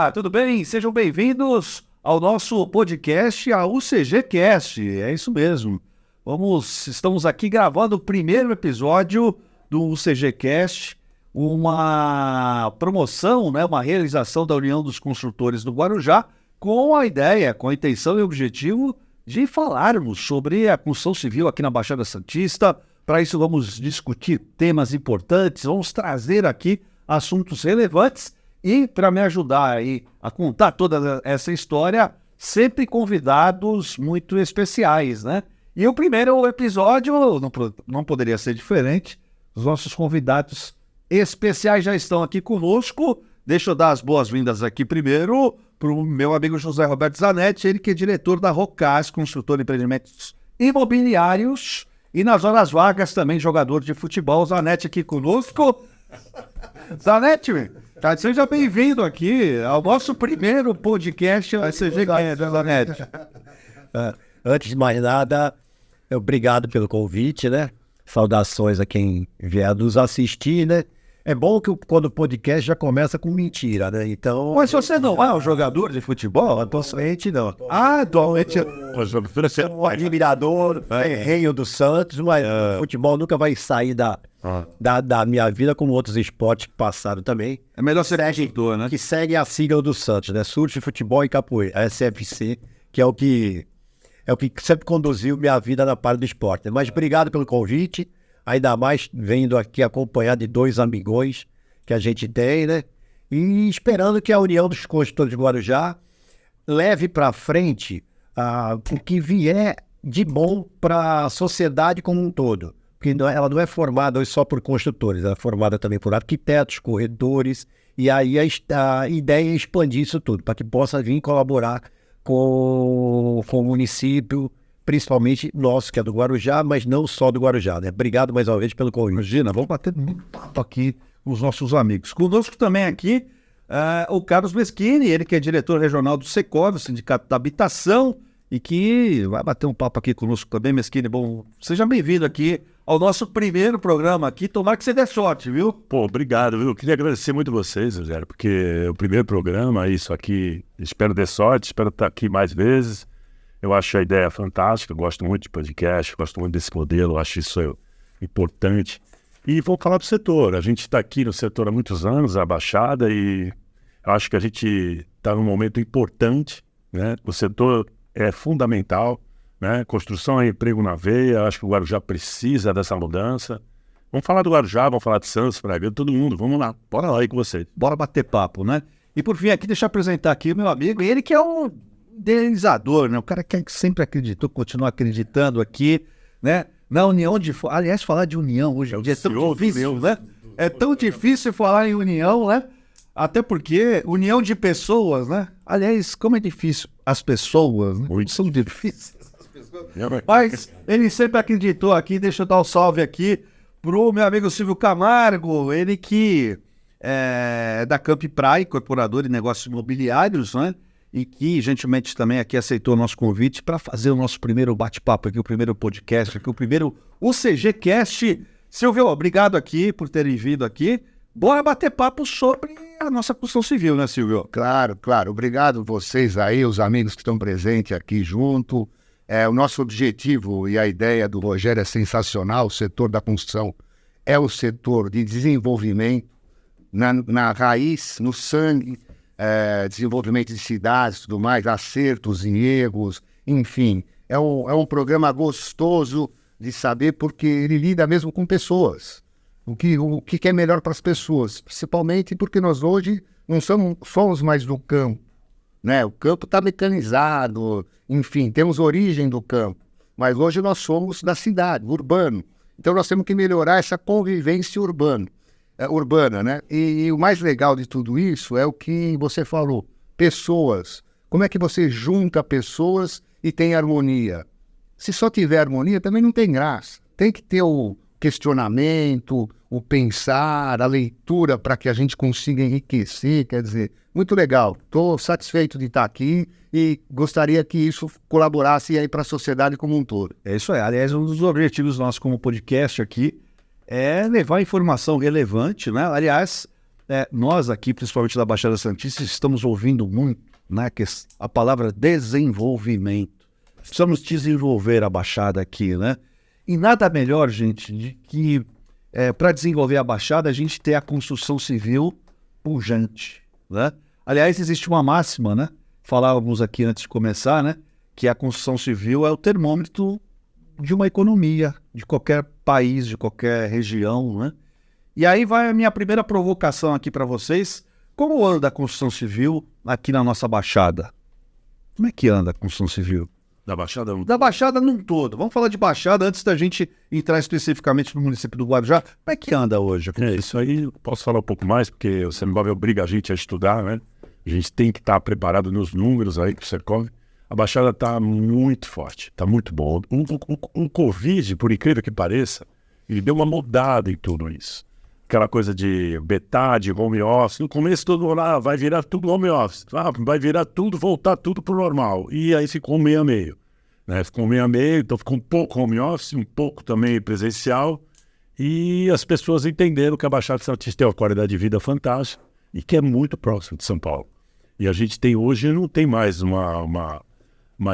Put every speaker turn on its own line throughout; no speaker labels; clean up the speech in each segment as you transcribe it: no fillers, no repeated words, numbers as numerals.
Olá, tudo bem? Sejam bem-vindos ao nosso podcast, a UCG Cast. É isso mesmo. Estamos aqui gravando o primeiro episódio do UCG Cast, uma promoção, né, uma realização da União dos Construtores do Guarujá, com a ideia, com a intenção e objetivo de falarmos sobre a construção civil aqui na Baixada Santista. Para isso vamos discutir temas importantes, vamos trazer aqui assuntos relevantes. E para me ajudar aí a contar toda essa história, sempre convidados muito especiais, né? E o primeiro episódio não poderia ser diferente. Os nossos convidados especiais já estão aqui conosco. Deixa eu dar as boas-vindas aqui primeiro para o meu amigo José Roberto Zanetti, ele que é diretor da Rocas, construtor de empreendimentos imobiliários, e nas horas vagas também jogador de futebol. Zanetti aqui conosco. Zanetti, seja bem-vindo aqui ao nosso primeiro podcast. Zanetti.
Antes de mais nada, obrigado pelo convite, né? Saudações a quem vier nos assistir, né? É bom que quando o podcast já começa com mentira, né? Então...
Mas você não é um jogador de futebol?
Atualmente não.
Atualmente...
Você é um admirador, ferrenho do Santos, mas o futebol nunca vai sair da minha vida, como outros esportes que passaram também.
É melhor ser consultor, né?
Que segue a sigla do Santos, né? Surf, futebol e capoeira, a SFC, que é o que sempre conduziu minha vida na parte do esporte. Mas obrigado pelo convite, ainda mais vindo aqui acompanhar de dois amigões que a gente tem, né? E esperando que a União dos Construtores de Guarujá leve para frente o que vier de bom para a sociedade como um todo. Porque ela não é formada hoje só por construtores, ela é formada também por arquitetos, corretores, e aí a ideia é expandir isso tudo, para que possa vir colaborar com o município, principalmente nosso, que é do Guarujá, mas não só do Guarujá, né? Obrigado mais uma vez pelo convite.
Imagina, vamos bater muito papo aqui com os nossos amigos. Conosco também aqui o Carlos Meschini, ele que é diretor regional do Secov, o Sindicato da Habitação, e que vai bater um papo aqui conosco também. Meschini, bom, seja bem-vindo aqui ao nosso primeiro programa aqui. Tomara que você dê sorte, viu?
Pô, obrigado, viu? Eu queria agradecer muito vocês, Rogério, porque o primeiro programa, isso aqui, espero ter sorte, espero estar aqui mais vezes. Eu acho a ideia fantástica, gosto muito de podcast, gosto muito desse modelo, acho isso importante. E vou falar do setor. A gente está aqui no setor há muitos anos, a Baixada, e acho que a gente está num momento importante, né? O setor é fundamental, né? Construção é emprego na veia, acho que o Guarujá precisa dessa mudança. Vamos falar do Guarujá, vamos falar de Santos, Braga, todo mundo, vamos lá, bora lá aí com vocês.
Bora bater papo, né? E por fim aqui, deixa eu apresentar aqui o meu amigo, ele que é um idealizador, né? O cara que sempre acreditou, continua acreditando aqui, né? Na união de... Aliás, falar de união hoje em dia é tão difícil, né? É tão difícil falar em união, né? Até porque união de pessoas, né? Aliás, como é difícil as pessoas, né? São difíceis. Mas ele sempre acreditou aqui. Deixa eu dar um salve aqui pro meu amigo Silvio Camargo, ele que é da Camp Praia, incorporador de negócios imobiliários, né? E que gentilmente também aqui aceitou o nosso convite para fazer o nosso primeiro bate-papo aqui, o primeiro podcast aqui, o primeiro UCG Cast. Silvio, obrigado aqui por terem vindo aqui. Bora bater papo sobre a nossa construção civil, né, Silvio?
Claro. Obrigado vocês aí, os amigos que estão presentes aqui junto. O nosso objetivo e a ideia do Rogério é sensacional. O setor da construção é o setor de desenvolvimento na raiz, no sangue, desenvolvimento de cidades, tudo mais, acertos e erros, enfim. É um programa gostoso de saber porque ele lida mesmo com pessoas. O que é melhor para as pessoas, principalmente porque nós hoje não somos mais do campo, né? O campo está mecanizado, enfim, temos origem do campo, mas hoje nós somos da cidade, urbano. Então nós temos que melhorar essa convivência urbana, né? E o mais legal de tudo isso é o que você falou, pessoas. Como é que você junta pessoas e tem harmonia? Se só tiver harmonia, também não tem graça. Tem que ter o questionamento, o pensar, a leitura para que a gente consiga enriquecer, quer dizer, muito legal. Estou satisfeito de estar aqui e gostaria que isso colaborasse aí para a sociedade como um todo.
É isso aí. Aliás, um dos objetivos nossos como podcast aqui é levar informação relevante, né? Aliás, nós aqui, principalmente da Baixada Santista, estamos ouvindo muito, né, a palavra desenvolvimento. Precisamos desenvolver a Baixada aqui, né? E nada melhor, gente, de que para desenvolver a Baixada, a gente ter a construção civil pujante, né? Aliás, existe uma máxima, né? Falávamos aqui antes de começar, né? Que a construção civil é o termômetro de uma economia, de qualquer país, de qualquer região, né? E aí vai a minha primeira provocação aqui para vocês. Como anda a construção civil aqui na nossa Baixada? Como é que anda a construção civil?
Da Baixada?
Da Baixada num todo. Vamos falar de Baixada antes da gente entrar especificamente no município do Guarujá. Como é que anda hoje?
Isso aí eu posso falar um pouco mais, porque o Secov obriga a gente a estudar, né? A gente tem que estar preparado nos números aí que o Secov. A Baixada está muito forte, está muito bom. O Covid, por incrível que pareça, ele deu uma mudada em tudo isso. Aquela coisa de metade, home office. No começo todo mundo lá, vai virar tudo home office. Vai virar tudo, voltar tudo para o normal. E aí ficou meio a meio. Né? Ficou meio a meio, então ficou um pouco home office, um pouco também presencial. E as pessoas entenderam que a Baixada Santista tem uma qualidade de vida fantástica e que é muito próximo de São Paulo. E a gente tem hoje, não tem mais uma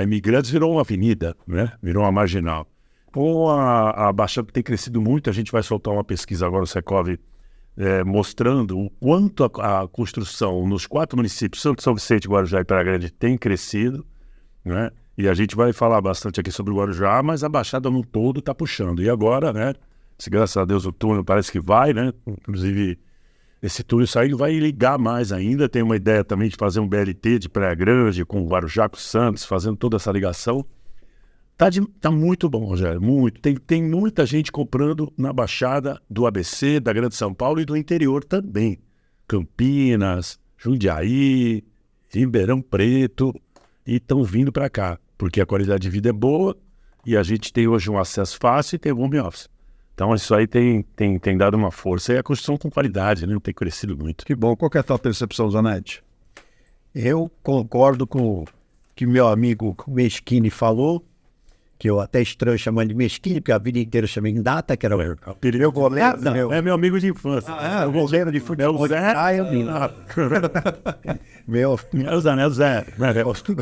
Imigrantes, virou uma avenida, né? Virou uma marginal. Então a Baixada tem crescido muito. A gente vai soltar uma pesquisa agora, o Secov, mostrando o quanto a construção nos 4 municípios, Santo São Vicente, Guarujá e Praia Grande, tem crescido, né? E a gente vai falar bastante aqui sobre o Guarujá, mas a Baixada no todo está puxando. E agora, né? Se graças a Deus o túnel parece que vai, né? Inclusive, esse túnel saindo vai ligar mais ainda. Tem uma ideia também de fazer um BLT de Praia Grande com Guarujá, com Santos, fazendo toda essa ligação. Tá muito bom, Rogério, muito. Tem muita gente comprando na Baixada do ABC, da Grande São Paulo e do interior também. Campinas, Jundiaí, Ribeirão Preto, e estão vindo para cá, porque a qualidade de vida é boa e a gente tem hoje um acesso fácil e tem home office. Então isso aí tem dado uma força. E a construção com qualidade, né? Tem crescido muito.
Que bom. Qual que é a tua percepção, Zanetti?
Eu concordo com o que meu amigo Meschini falou, que eu até estranho chamar de Meschini, porque a vida inteira eu chamei em Data, que era o meu goleiro.
É meu amigo de infância.
O goleiro de futebol de praia.
É o Zé.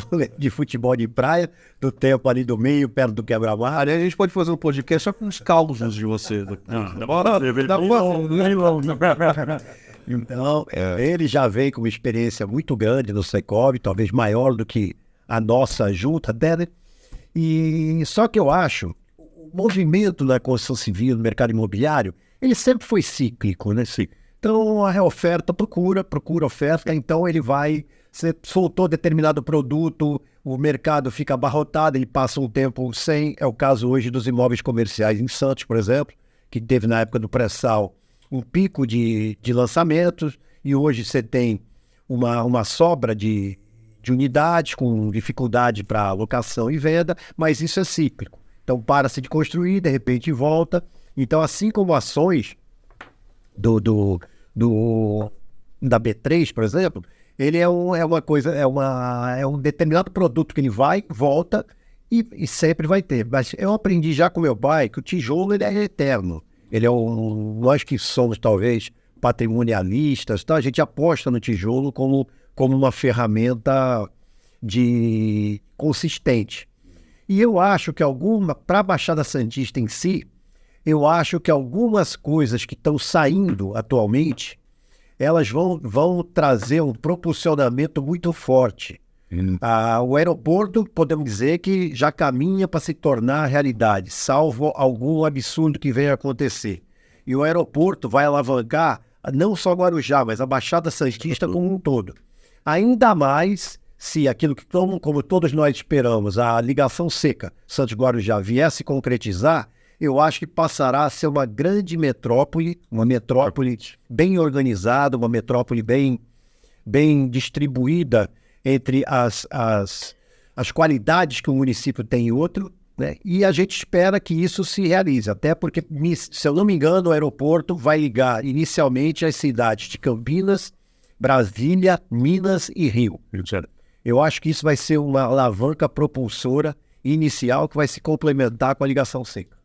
Goleiro de futebol de praia, do tempo ali do meio, perto do quebra-mar.
A gente pode fazer um podcast só com os causos de você.
Então, ele já vem com uma experiência muito grande no Secov, talvez maior do que a nossa junta até, né? E só que eu acho, o movimento da construção civil, no mercado imobiliário, ele sempre foi cíclico, né?
Sim.
Então, a oferta procura oferta, então ele vai, você soltou determinado produto, o mercado fica abarrotado, ele passa um tempo sem, é o caso hoje dos imóveis comerciais em Santos, por exemplo, que teve na época do pré-sal um pico de lançamentos, e hoje você tem uma sobra de unidades com dificuldade para locação e venda, mas isso é cíclico. Então para-se de construir, de repente volta. Então, assim como ações da B3, por exemplo, ele é um determinado produto que ele vai, volta e sempre vai ter. Mas eu aprendi já com meu pai que o tijolo ele é eterno. Ele é nós que somos talvez patrimonialistas, tá? A gente aposta no tijolo como uma ferramenta consistente. E eu acho que para a Baixada Santista em si, eu acho que algumas coisas que estão saindo atualmente, elas vão trazer um propulsionamento muito forte. O aeroporto, podemos dizer que já caminha para se tornar realidade, salvo algum absurdo que venha a acontecer. E o aeroporto vai alavancar não só Guarujá, mas a Baixada Santista como um todo. Ainda mais se aquilo que, como todos nós esperamos, a ligação seca Santos-Guarujá viesse concretizar, eu acho que passará a ser uma grande metrópole, uma metrópole bem organizada, uma metrópole bem distribuída entre as qualidades que um município tem em outro, né? E a gente espera que isso se realize, até porque, se eu não me engano, o aeroporto vai ligar inicialmente as cidades de Campinas, Brasília, Minas e Rio. Eu acho que isso vai ser uma alavanca propulsora inicial que vai se complementar com a ligação seca.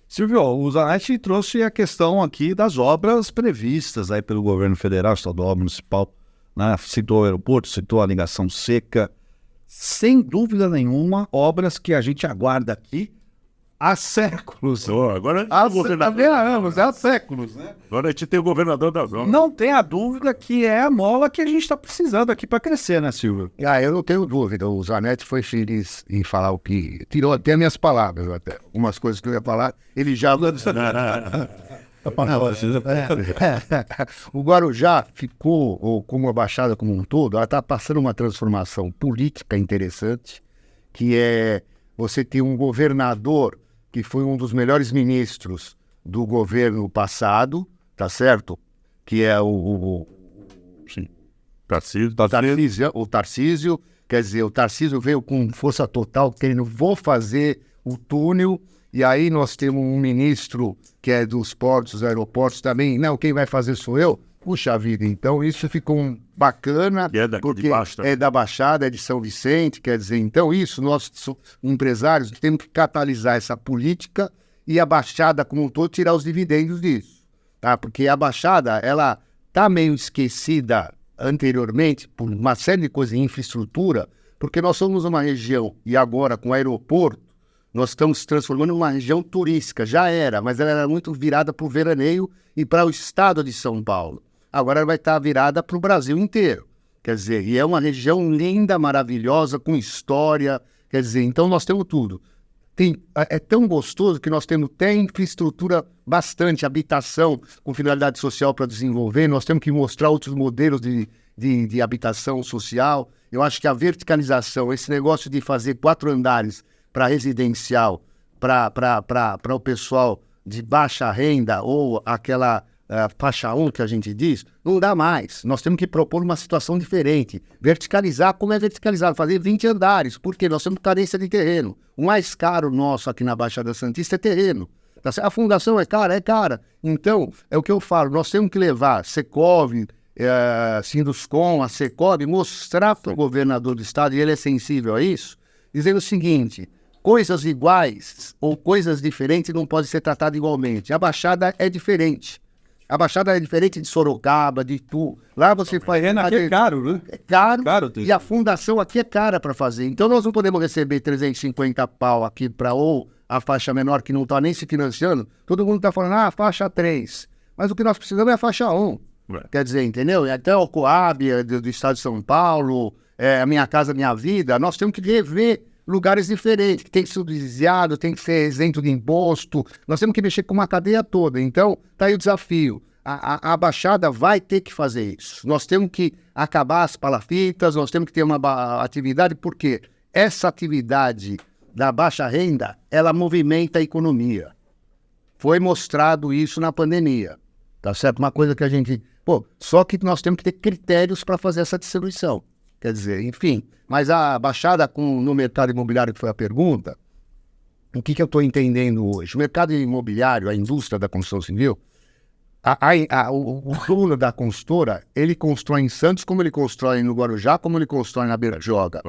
Silvio, o Zanetti trouxe a questão aqui das obras previstas aí pelo governo federal, estadual, municipal, né? Citou o aeroporto, citou a ligação seca. Sem dúvida nenhuma, obras que a gente aguarda aqui há séculos.
Agora
Há séculos, né?
Agora a gente tem o governador da zona.
Não tenha dúvida que é a mola que a gente está precisando aqui para crescer, né, Silvio?
Eu não tenho dúvida. O Zanetti foi feliz em falar o que... Tirou até minhas palavras, até. Algumas coisas que eu ia falar, ele já... O Guarujá ficou, ou como a Baixada como um todo, ela está passando uma transformação política interessante, que é você ter um governador que foi um dos melhores ministros do governo passado, tá certo? Que é o Tarcísio. Quer dizer, o Tarcísio veio com força total, querendo, vou fazer o túnel, e aí nós temos um ministro que é dos portos, dos aeroportos também, não, quem vai fazer sou eu. Puxa vida, então isso ficou bacana, porque é da Baixada, é de São Vicente, quer dizer, então isso, nós empresários temos que catalisar essa política e a Baixada como um todo tirar os dividendos disso, tá? Porque a Baixada, ela tá meio esquecida anteriormente por uma série de coisas em infraestrutura, porque nós somos uma região, e agora com o aeroporto, nós estamos se transformando em uma região turística, já era, mas ela era muito virada para o veraneio e para o estado de São Paulo. Agora ela vai estar virada para o Brasil inteiro, quer dizer, e é uma região linda, maravilhosa, com história, quer dizer, então nós temos tudo. É tão gostoso que nós temos até infraestrutura bastante, habitação com finalidade social para desenvolver, nós temos que mostrar outros modelos de habitação social. Eu acho que a verticalização, esse negócio de fazer 4 andares para residencial, para o pessoal de baixa renda ou aquela faixa 1 que a gente diz, não dá mais. Nós temos que propor uma situação diferente. Verticalizar, como é verticalizar? Fazer 20 andares, porque nós temos carência de terreno. O mais caro nosso aqui na Baixada Santista é terreno. A fundação é cara? É cara. Então, é o que eu falo, nós temos que levar Secov, Sinduscom, a Secov, mostrar para o governador do estado, e ele é sensível a isso, dizendo o seguinte: coisas iguais ou coisas diferentes não podem ser tratadas igualmente. A Baixada é diferente. A Baixada é diferente de Sorocaba, de Itu. Lá você faz...
Aqui é caro, né?
É caro e a fundação aqui é cara para fazer. Então nós não podemos receber 350 pau aqui para ou a faixa menor que não está nem se financiando. Todo mundo está falando, faixa 3. Mas o que nós precisamos é a faixa 1. Quer dizer, entendeu? Até o Coab do estado de São Paulo, a Minha Casa Minha Vida, nós temos que rever lugares diferentes, que tem que ser subsidiado, tem que ser isento de imposto, nós temos que mexer com uma cadeia toda. Então, tá aí o desafio. A Baixada vai ter que fazer isso. Nós temos que acabar as palafitas, nós temos que ter uma atividade, porque essa atividade da baixa renda, ela movimenta a economia. Foi mostrado isso na pandemia, tá certo? Uma coisa que a gente... só que nós temos que ter critérios para fazer essa distribuição. Quer dizer, enfim, mas a Baixada no mercado imobiliário, que foi a pergunta, o que eu estou entendendo hoje? O mercado imobiliário, a indústria da construção civil, o dono da consultora, ele constrói em Santos como ele constrói no Guarujá, como ele constrói na Bertioga.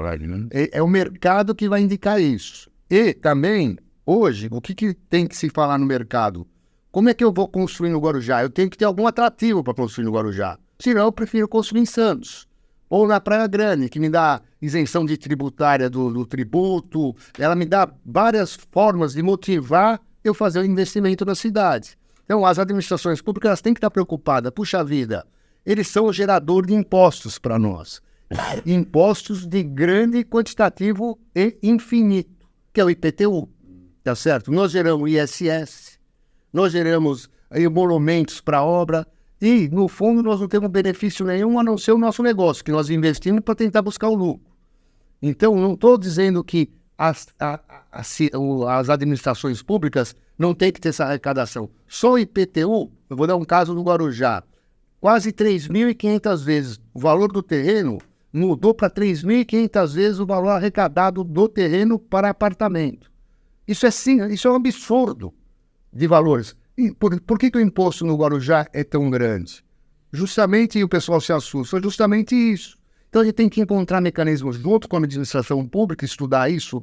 É o mercado que vai indicar isso. E também, hoje, o que tem que se falar no mercado? Como é que eu vou construir no Guarujá? Eu tenho que ter algum atrativo para construir no Guarujá. Senão, eu prefiro construir em Santos. Ou na Praia Grande, que me dá isenção de tributária do tributo, ela me dá várias formas de motivar eu fazer o investimento na cidade. Então, as administrações públicas elas têm que estar preocupadas. Puxa vida, eles são o gerador de impostos para nós. Impostos de grande quantitativo e infinito, que é o IPTU, tá certo? Nós geramos ISS, nós geramos emolumentos para obra, e, no fundo, nós não temos benefício nenhum a não ser o nosso negócio, que nós investimos para tentar buscar o lucro. Então, não estou dizendo que as administrações públicas não têm que ter essa arrecadação. Só o IPTU, eu vou dar um caso do Guarujá, quase 3.500 vezes o valor do terreno mudou para 3.500 vezes o valor arrecadado do terreno para apartamento. Isso é um absurdo de valores. E por que o imposto no Guarujá é tão grande? Justamente, e o pessoal se assusta, justamente isso. Então a gente tem que encontrar mecanismos junto com a administração pública, estudar isso,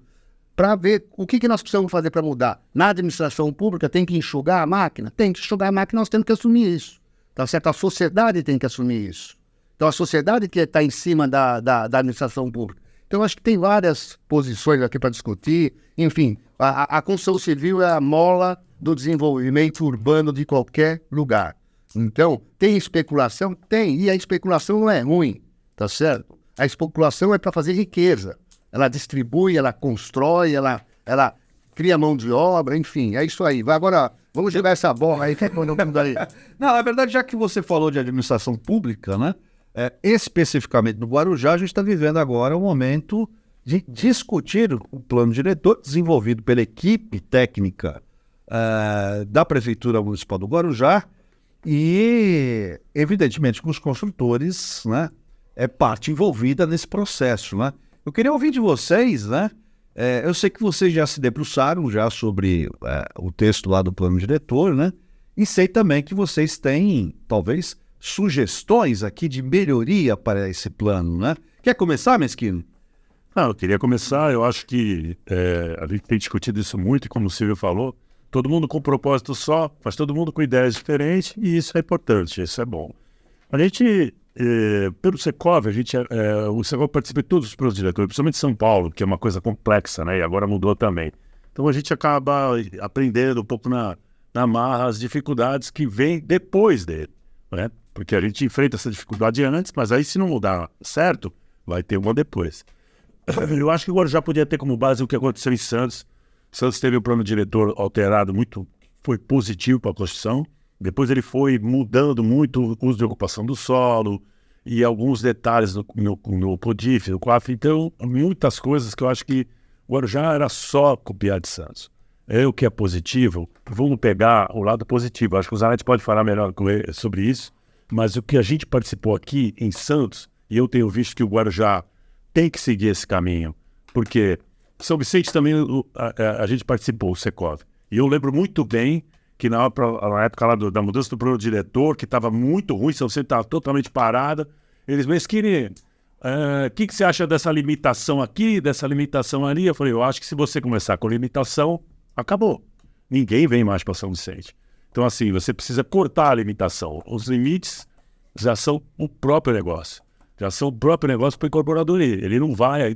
para ver o que nós precisamos fazer para mudar. Na administração pública tem que enxugar a máquina? Tem que enxugar a máquina, nós temos que assumir isso. Tá certo? A sociedade tem que assumir isso. Então a sociedade que está em cima da administração pública. Então acho que tem várias posições aqui para discutir. Enfim, a construção civil é a mola do desenvolvimento urbano de qualquer lugar. Então, tem especulação? Tem. E a especulação não é ruim, tá certo? A especulação é para fazer riqueza. Ela distribui, ela constrói, ela cria mão de obra, enfim, é isso aí. Agora, vamos jogar essa bola aí.
Não, na verdade, já que você falou de administração pública, né? Especificamente no Guarujá, a gente está vivendo agora um momento de discutir o plano diretor desenvolvido pela equipe técnica da Prefeitura Municipal do Guarujá e, evidentemente, com os construtores, né? É parte envolvida nesse processo, né? Eu queria ouvir de vocês, né? Eu sei que vocês já se debruçaram já sobre o texto lá do plano diretor, né? E sei também que vocês têm, talvez, sugestões aqui de melhoria para esse plano, né? Quer começar, Mesquino?
Não, eu queria começar, eu acho que a gente tem discutido isso muito, e como o Silvio falou, todo mundo com um propósito só, mas todo mundo com ideias diferentes, e isso é importante, isso é bom. A gente, pelo Secov, o Secov participa de todos os planos diretores, principalmente São Paulo, que é uma coisa complexa, né? E agora mudou também. Então a gente acaba aprendendo um pouco na marra as dificuldades que vêm depois dele, né? Porque a gente enfrenta essa dificuldade antes, mas aí se não mudar certo, vai ter uma depois. Eu acho que o Guarujá podia ter como base o que aconteceu em Santos. Santos teve o plano diretor alterado muito, foi positivo para a construção. Depois ele foi mudando muito o uso de ocupação do solo e alguns detalhes no PODIF, no COAF. Então, muitas coisas que eu acho que o Guarujá era só copiar de Santos. O que é positivo, vamos pegar o lado positivo. Acho que o Zanetti pode falar melhor sobre isso. Mas o que a gente participou aqui em Santos, e eu tenho visto que o Guarujá tem que seguir esse caminho, porque São Vicente também a gente participou, o Secov. E eu lembro muito bem que na época lá da mudança do plano diretor, que estava muito ruim, São Vicente estava totalmente parada, eles me queriam, o que você acha dessa limitação aqui, dessa limitação ali? Eu falei, eu acho que se você começar com limitação, acabou. Ninguém vem mais para São Vicente. Então, assim, você precisa cortar a limitação. Os limites já são o próprio negócio. Já são o próprio negócio para o incorporador. Ele não vai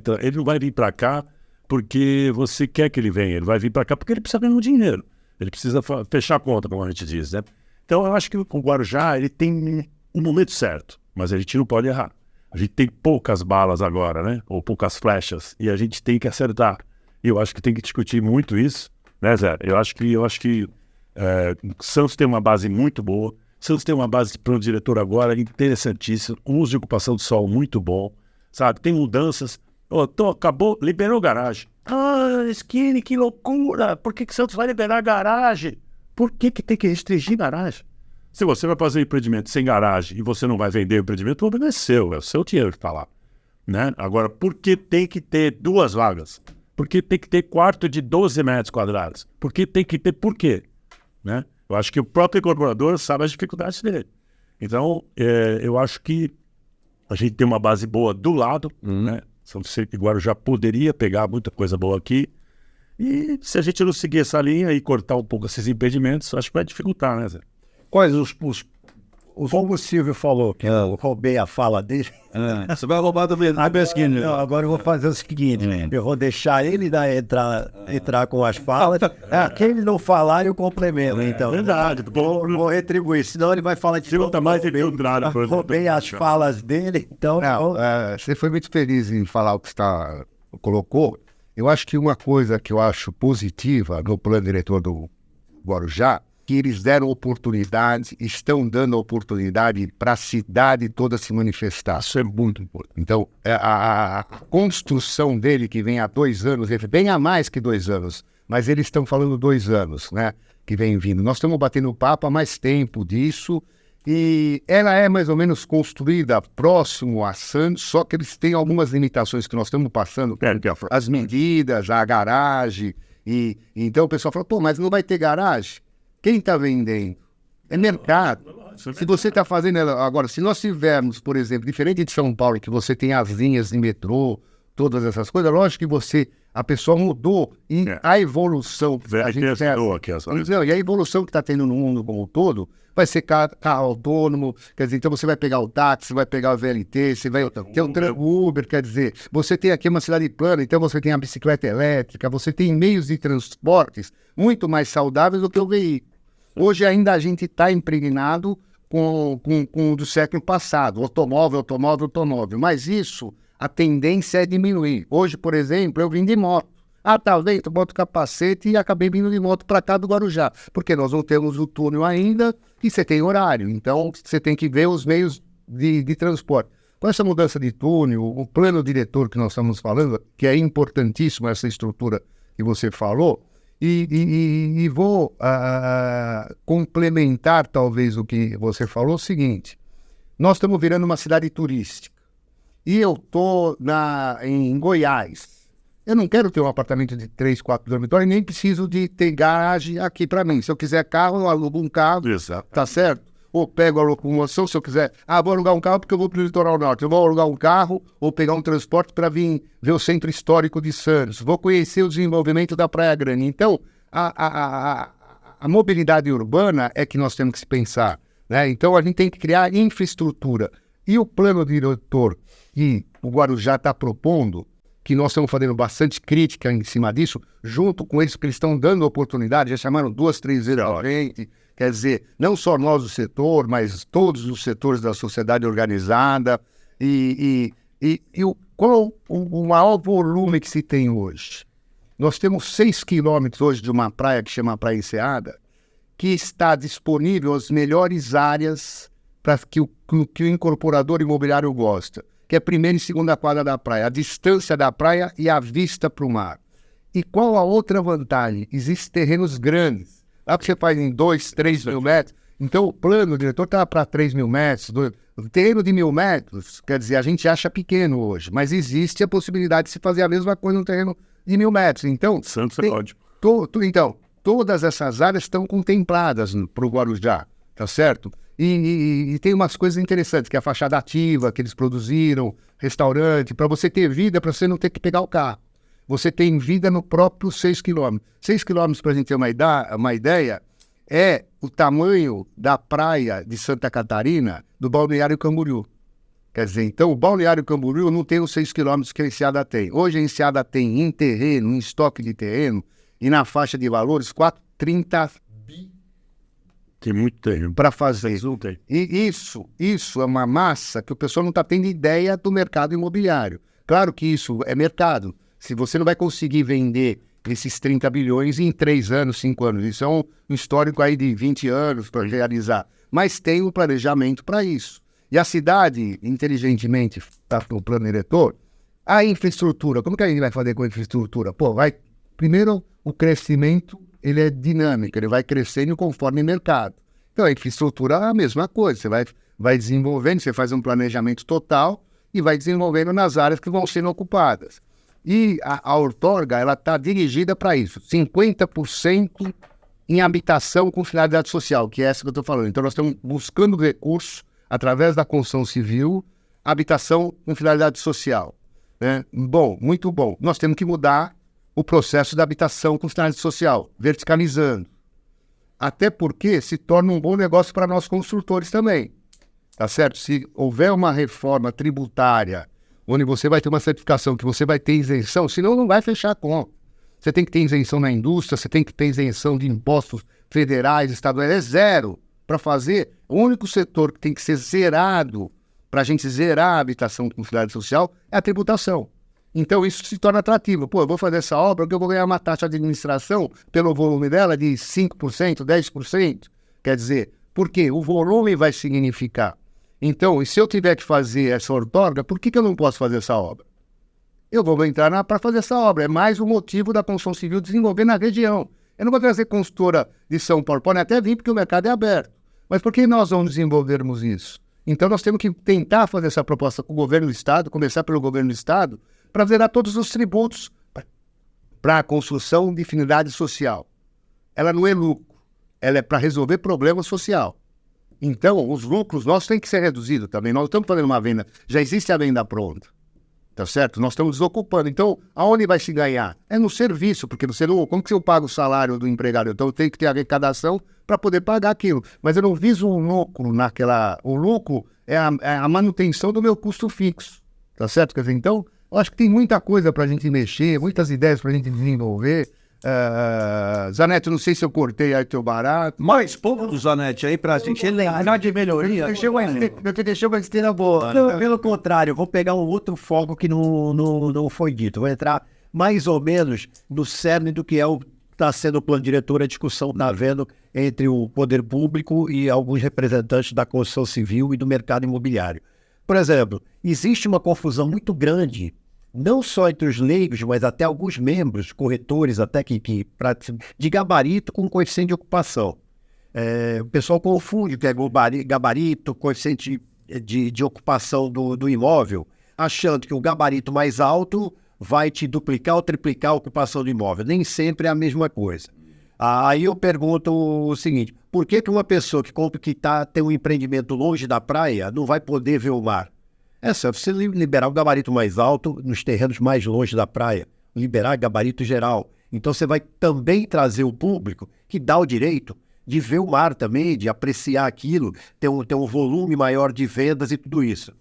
vir para cá porque você quer que ele venha. Ele vai vir para cá porque ele precisa ganhar dinheiro. Ele precisa fechar a conta, como a gente diz, né? Então, eu acho que o Guarujá, ele tem um momento certo, mas a gente não pode errar. A gente tem poucas balas agora, né? Ou poucas flechas, e a gente tem que acertar. E eu acho que tem que discutir muito isso, né, Zé? Eu acho que Santos tem uma base muito boa. Santos tem uma base de plano diretor agora interessantíssima. Um uso de ocupação do solo muito bom, sabe? Tem mudanças. Acabou, liberou garagem. Skinny, que loucura! Por que Santos vai liberar garagem? Por que tem que restringir garagem? Se você vai fazer um empreendimento sem garagem e você não vai vender o empreendimento, o problema é o seu dinheiro que está lá, né? Agora, por que tem que ter 2 vagas? Por que tem que ter quarto de 12 metros quadrados? Por que tem que ter... Por quê? Né? Eu acho que o próprio incorporador sabe as dificuldades dele. Então, eu acho que a gente tem uma base boa do lado, né? São Vicente e Guarujá poderia pegar muita coisa boa aqui. E se a gente não seguir essa linha e cortar um pouco esses impedimentos, acho que vai dificultar, né, Zé?
Quais
Como o Silvio falou, que eu roubei a fala dele.
Você vai roubar também.
Não, agora eu vou fazer o seguinte: eu vou deixar ele entrar com as falas. Quem ele não falar, eu complemento. Então,
verdade.
Vou retribuir, senão ele vai falar de
Silvio tá mais infiltrado.
Roubei as falas dele, então.
Você foi muito feliz em falar o que você colocou. Eu acho que uma coisa que eu acho positiva no plano diretor do Guarujá, que eles deram oportunidade, estão dando oportunidade para a cidade toda se manifestar.
Isso é muito importante.
Então, a construção dele, que vem há 2 anos, vem há mais que 2 anos, mas eles estão falando 2 anos, né, que vem vindo. Nós estamos batendo papo há mais tempo disso, e ela é mais ou menos construída próximo a Santos, só que eles têm algumas limitações que nós estamos passando, as medidas, a garagem, e então o pessoal fala, mas não vai ter garagem? Quem está vendendo? É mercado. Se você está fazendo ela agora, se nós tivermos, por exemplo, diferente de São Paulo, que você tem as linhas de metrô, todas essas coisas, lógico que a pessoa mudou e a evolução que a gente tem, e a evolução que está tendo no mundo como um todo vai ser carro autônomo, quer dizer, então você vai pegar o táxi, você vai pegar o VLT, você vai ter o Uber, quer dizer, você tem aqui uma cidade plana, então você tem a bicicleta elétrica, você tem meios de transportes muito mais saudáveis do que o veículo. Hoje ainda a gente está impregnado com o do século passado, automóvel, mas isso, a tendência é diminuir. Hoje, por exemplo, eu vim de moto. Talvez eu boto capacete e acabei vindo de moto para cá do Guarujá, porque nós não temos o túnel ainda e você tem horário, então você tem que ver os meios de transporte. Com essa mudança de túnel, o plano diretor que nós estamos falando, que é importantíssimo essa estrutura que você falou, e vou complementar talvez o que você falou, o seguinte, nós estamos virando uma cidade turística, e eu estou em Goiás. Eu não quero ter um apartamento de 3, 4 dormitórios, nem preciso de ter garagem aqui para mim. Se eu quiser carro, eu alugo um carro, tá certo? Ou pego a locomoção, se eu quiser. Vou alugar um carro porque eu vou para o litoral norte. Eu vou alugar um carro ou pegar um transporte para vir ver o centro histórico de Santos. Vou conhecer o desenvolvimento da Praia Grande. Então, a mobilidade urbana é que nós temos que se pensar, né? Então, a gente tem que criar infraestrutura. E o plano diretor que o Guarujá está propondo, que nós estamos fazendo bastante crítica em cima disso, junto com eles, porque eles estão dando oportunidade, já chamaram 2, 3 vezes a gente, quer dizer, não só nós do setor, mas todos os setores da sociedade organizada, qual o maior volume que se tem hoje? Nós temos 6 quilômetros hoje de uma praia que chama Praia Enseada, que está disponível as melhores áreas para que o incorporador imobiliário gosta, que é a primeira e segunda quadra da praia, a distância da praia e a vista para o mar. E qual a outra vantagem? Existem terrenos grandes. Lá que você faz em 2, 3 mil metros. Então o plano, o diretor está para 3 mil metros. O terreno de 1.000 metros, quer dizer, a gente acha pequeno hoje, mas existe a possibilidade de se fazer a mesma coisa no terreno de 1.000 metros. Então,
Santos é ótimo.
Então, todas essas áreas estão contempladas para o Guarujá, tá certo? E tem umas coisas interessantes, que é a fachada ativa que eles produziram, restaurante, para você ter vida, para você não ter que pegar o carro. Você tem vida no próprio 6 quilômetros. 6 quilômetros, para a gente ter uma ideia, é o tamanho da praia de Santa Catarina do Balneário Camboriú. Quer dizer, então o Balneário Camboriú não tem os 6 quilômetros que a Enseada tem. Hoje a Enseada tem em terreno, em estoque de terreno, e na faixa de valores, 430
Tem muito terreno
para fazer.
Tem.
E isso é uma massa que o pessoal não está tendo ideia do mercado imobiliário. Claro que isso é mercado. Se você não vai conseguir vender esses 30 bilhões em 3 anos, 5 anos, isso é um histórico aí de 20 anos para realizar. Mas tem um planejamento para isso. E a cidade, inteligentemente, está no plano diretor, a infraestrutura, como que a gente vai fazer com a infraestrutura? Primeiro, o crescimento ele é dinâmico, ele vai crescendo conforme o mercado. Então, a infraestrutura é a mesma coisa, você vai desenvolvendo, você faz um planejamento total e vai desenvolvendo nas áreas que vão sendo ocupadas. E a outorga, ela está dirigida para isso, 50% em habitação com finalidade social, que é essa que eu estou falando. Então, nós estamos buscando recursos, através da construção civil, habitação com finalidade social, né? Bom, muito bom. Nós temos que mudar o processo da habitação com finalidade social, verticalizando. Até porque se torna um bom negócio para nós construtores também. Tá certo? Se houver uma reforma tributária, onde você vai ter uma certificação, que você vai ter isenção, senão não vai fechar a conta. Você tem que ter isenção na indústria, você tem que ter isenção de impostos federais, estaduais, é zero para fazer. O único setor que tem que ser zerado para a gente zerar a habitação com finalidade social é a tributação. Então isso se torna atrativo. Eu vou fazer essa obra porque eu vou ganhar uma taxa de administração pelo volume dela de 5%, 10%. Quer dizer, por quê? O volume vai significar. Então, e se eu tiver que fazer essa outorga, por que eu não posso fazer essa obra? Eu vou entrar para fazer essa obra. É mais um motivo da construção civil desenvolver na região. Eu não vou trazer consultora de São Paulo. Pode até vir porque o mercado é aberto. Mas por que nós vamos desenvolvermos isso? Então, nós temos que tentar fazer essa proposta com o governo do Estado, começar pelo governo do Estado, para zerar todos os tributos para a construção de finalidade social. Ela não é lucro, ela é para resolver problema social. Então, os lucros nossos têm que ser reduzidos também. Nós estamos fazendo uma venda, já existe a venda pronta. Tá certo? Nós estamos desocupando. Então, aonde vai se ganhar? É no serviço, porque você não. Como que eu pago o salário do empregado? Então, eu tenho que ter arrecadação para poder pagar aquilo. Mas eu não viso um lucro naquela. O lucro é a manutenção do meu custo fixo. Tá certo? Quer dizer, então, eu acho que tem muita coisa para a gente mexer, muitas ideias para a gente desenvolver. Zanetti, não sei se eu cortei aí teu barato.
Mais pontos, Zanetti, aí pra gente lembrar de melhoria.
Eu te deixei uma esteira boa. Não, pelo contrário, eu vou pegar um outro foco que não foi dito. Vou entrar mais ou menos no cerne do que está sendo o plano diretor, a discussão que está havendo entre o poder público e alguns representantes da construção civil e do mercado imobiliário. Por exemplo, existe uma confusão muito grande, não só entre os leigos, mas até alguns membros, corretores, até de gabarito com coeficiente de ocupação. O pessoal confunde o que é gabarito, coeficiente de ocupação do imóvel, achando que o gabarito mais alto vai te duplicar ou triplicar a ocupação do imóvel. Nem sempre é a mesma coisa. Aí eu pergunto o seguinte, por que uma pessoa que tem um empreendimento longe da praia não vai poder ver o mar? É só você liberar o gabarito mais alto nos terrenos mais longe da praia, liberar gabarito geral. Então você vai também trazer o público que dá o direito de ver o mar também, de apreciar aquilo, ter um volume maior de vendas e tudo isso.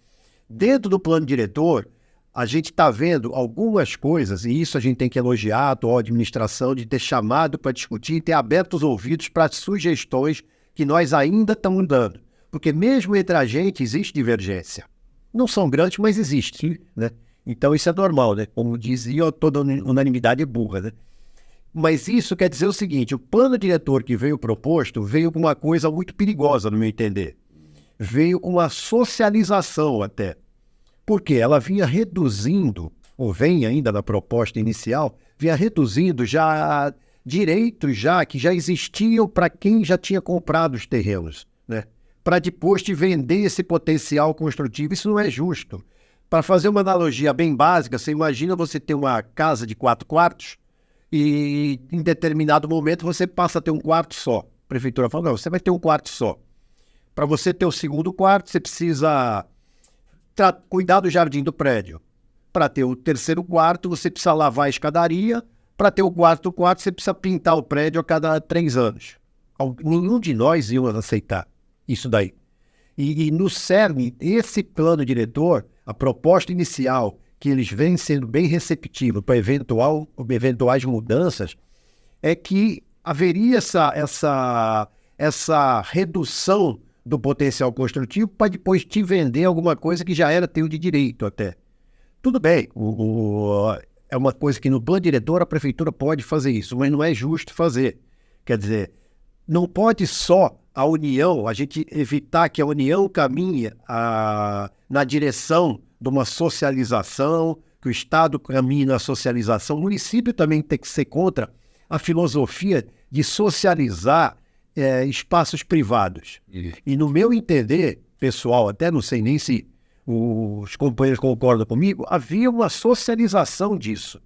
Dentro do plano diretor, a gente está vendo algumas coisas, e isso a gente tem que elogiar a atual administração de ter chamado para discutir e ter aberto os ouvidos para sugestões que nós ainda estamos dando. Porque mesmo entre a gente existe divergência. Não são grandes, mas existem, né? Então isso é normal, né? Como dizia, toda unanimidade é burra, né? Mas isso quer dizer o seguinte, o plano diretor que veio proposto veio com uma coisa muito perigosa, no meu entender. Veio com uma socialização até. Porque ela vinha reduzindo, ou vem ainda na proposta inicial, vinha reduzindo já direitos que já existiam para quem já tinha comprado os terrenos, né? Para depois te vender esse potencial construtivo. Isso não é justo. Para fazer uma analogia bem básica, você imagina você ter uma casa de 4 quartos e em determinado momento você passa a ter um quarto só. A prefeitura fala, não, você vai ter um quarto só. Para você ter o segundo quarto, você precisa cuidar do jardim do prédio. Para ter o terceiro quarto, você precisa lavar a escadaria. Para ter o quarto quarto, você precisa pintar o prédio a cada 3 anos. Nenhum de nós ia aceitar isso daí. E no cerne, esse plano diretor, a proposta inicial, que eles vêm sendo bem receptivos para eventuais mudanças, é que haveria essa redução do potencial construtivo para depois te vender alguma coisa que já era teu de direito até. Tudo bem, é uma coisa que no plano diretor a prefeitura pode fazer isso, mas não é justo fazer. Quer dizer, não pode só a União, a gente evitar que a União caminhe na direção de uma socialização, que o Estado caminhe na socialização. O município também tem que ser contra a filosofia de socializar espaços privados. E no meu entender, pessoal, até não sei nem se os companheiros concordam comigo, havia uma socialização disso.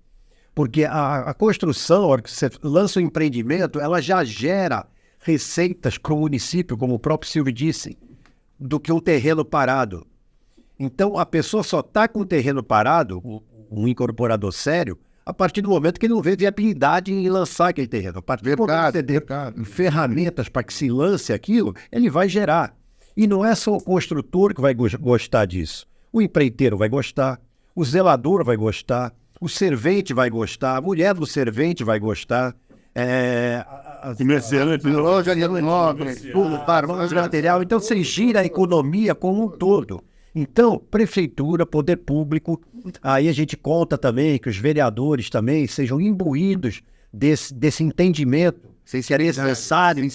Porque a construção, a hora que você lança um empreendimento, ela já gera receitas para o município, como o próprio Silvio disse, do que um terreno parado. Então, a pessoa só está com o terreno parado, um incorporador sério, a partir do momento que ele não vê viabilidade em lançar aquele terreno. A partir do momento que você der ferramentas para que se lance aquilo, ele vai gerar. E não é só o construtor que vai gostar disso. O empreiteiro vai gostar, o zelador vai gostar, o servente vai gostar, a mulher do servente vai gostar,
Loja de móveis,
material. Então você gira a economia como um todo. Então, prefeitura, poder público, aí a gente conta também que os vereadores também sejam imbuídos desse entendimento, se é necessário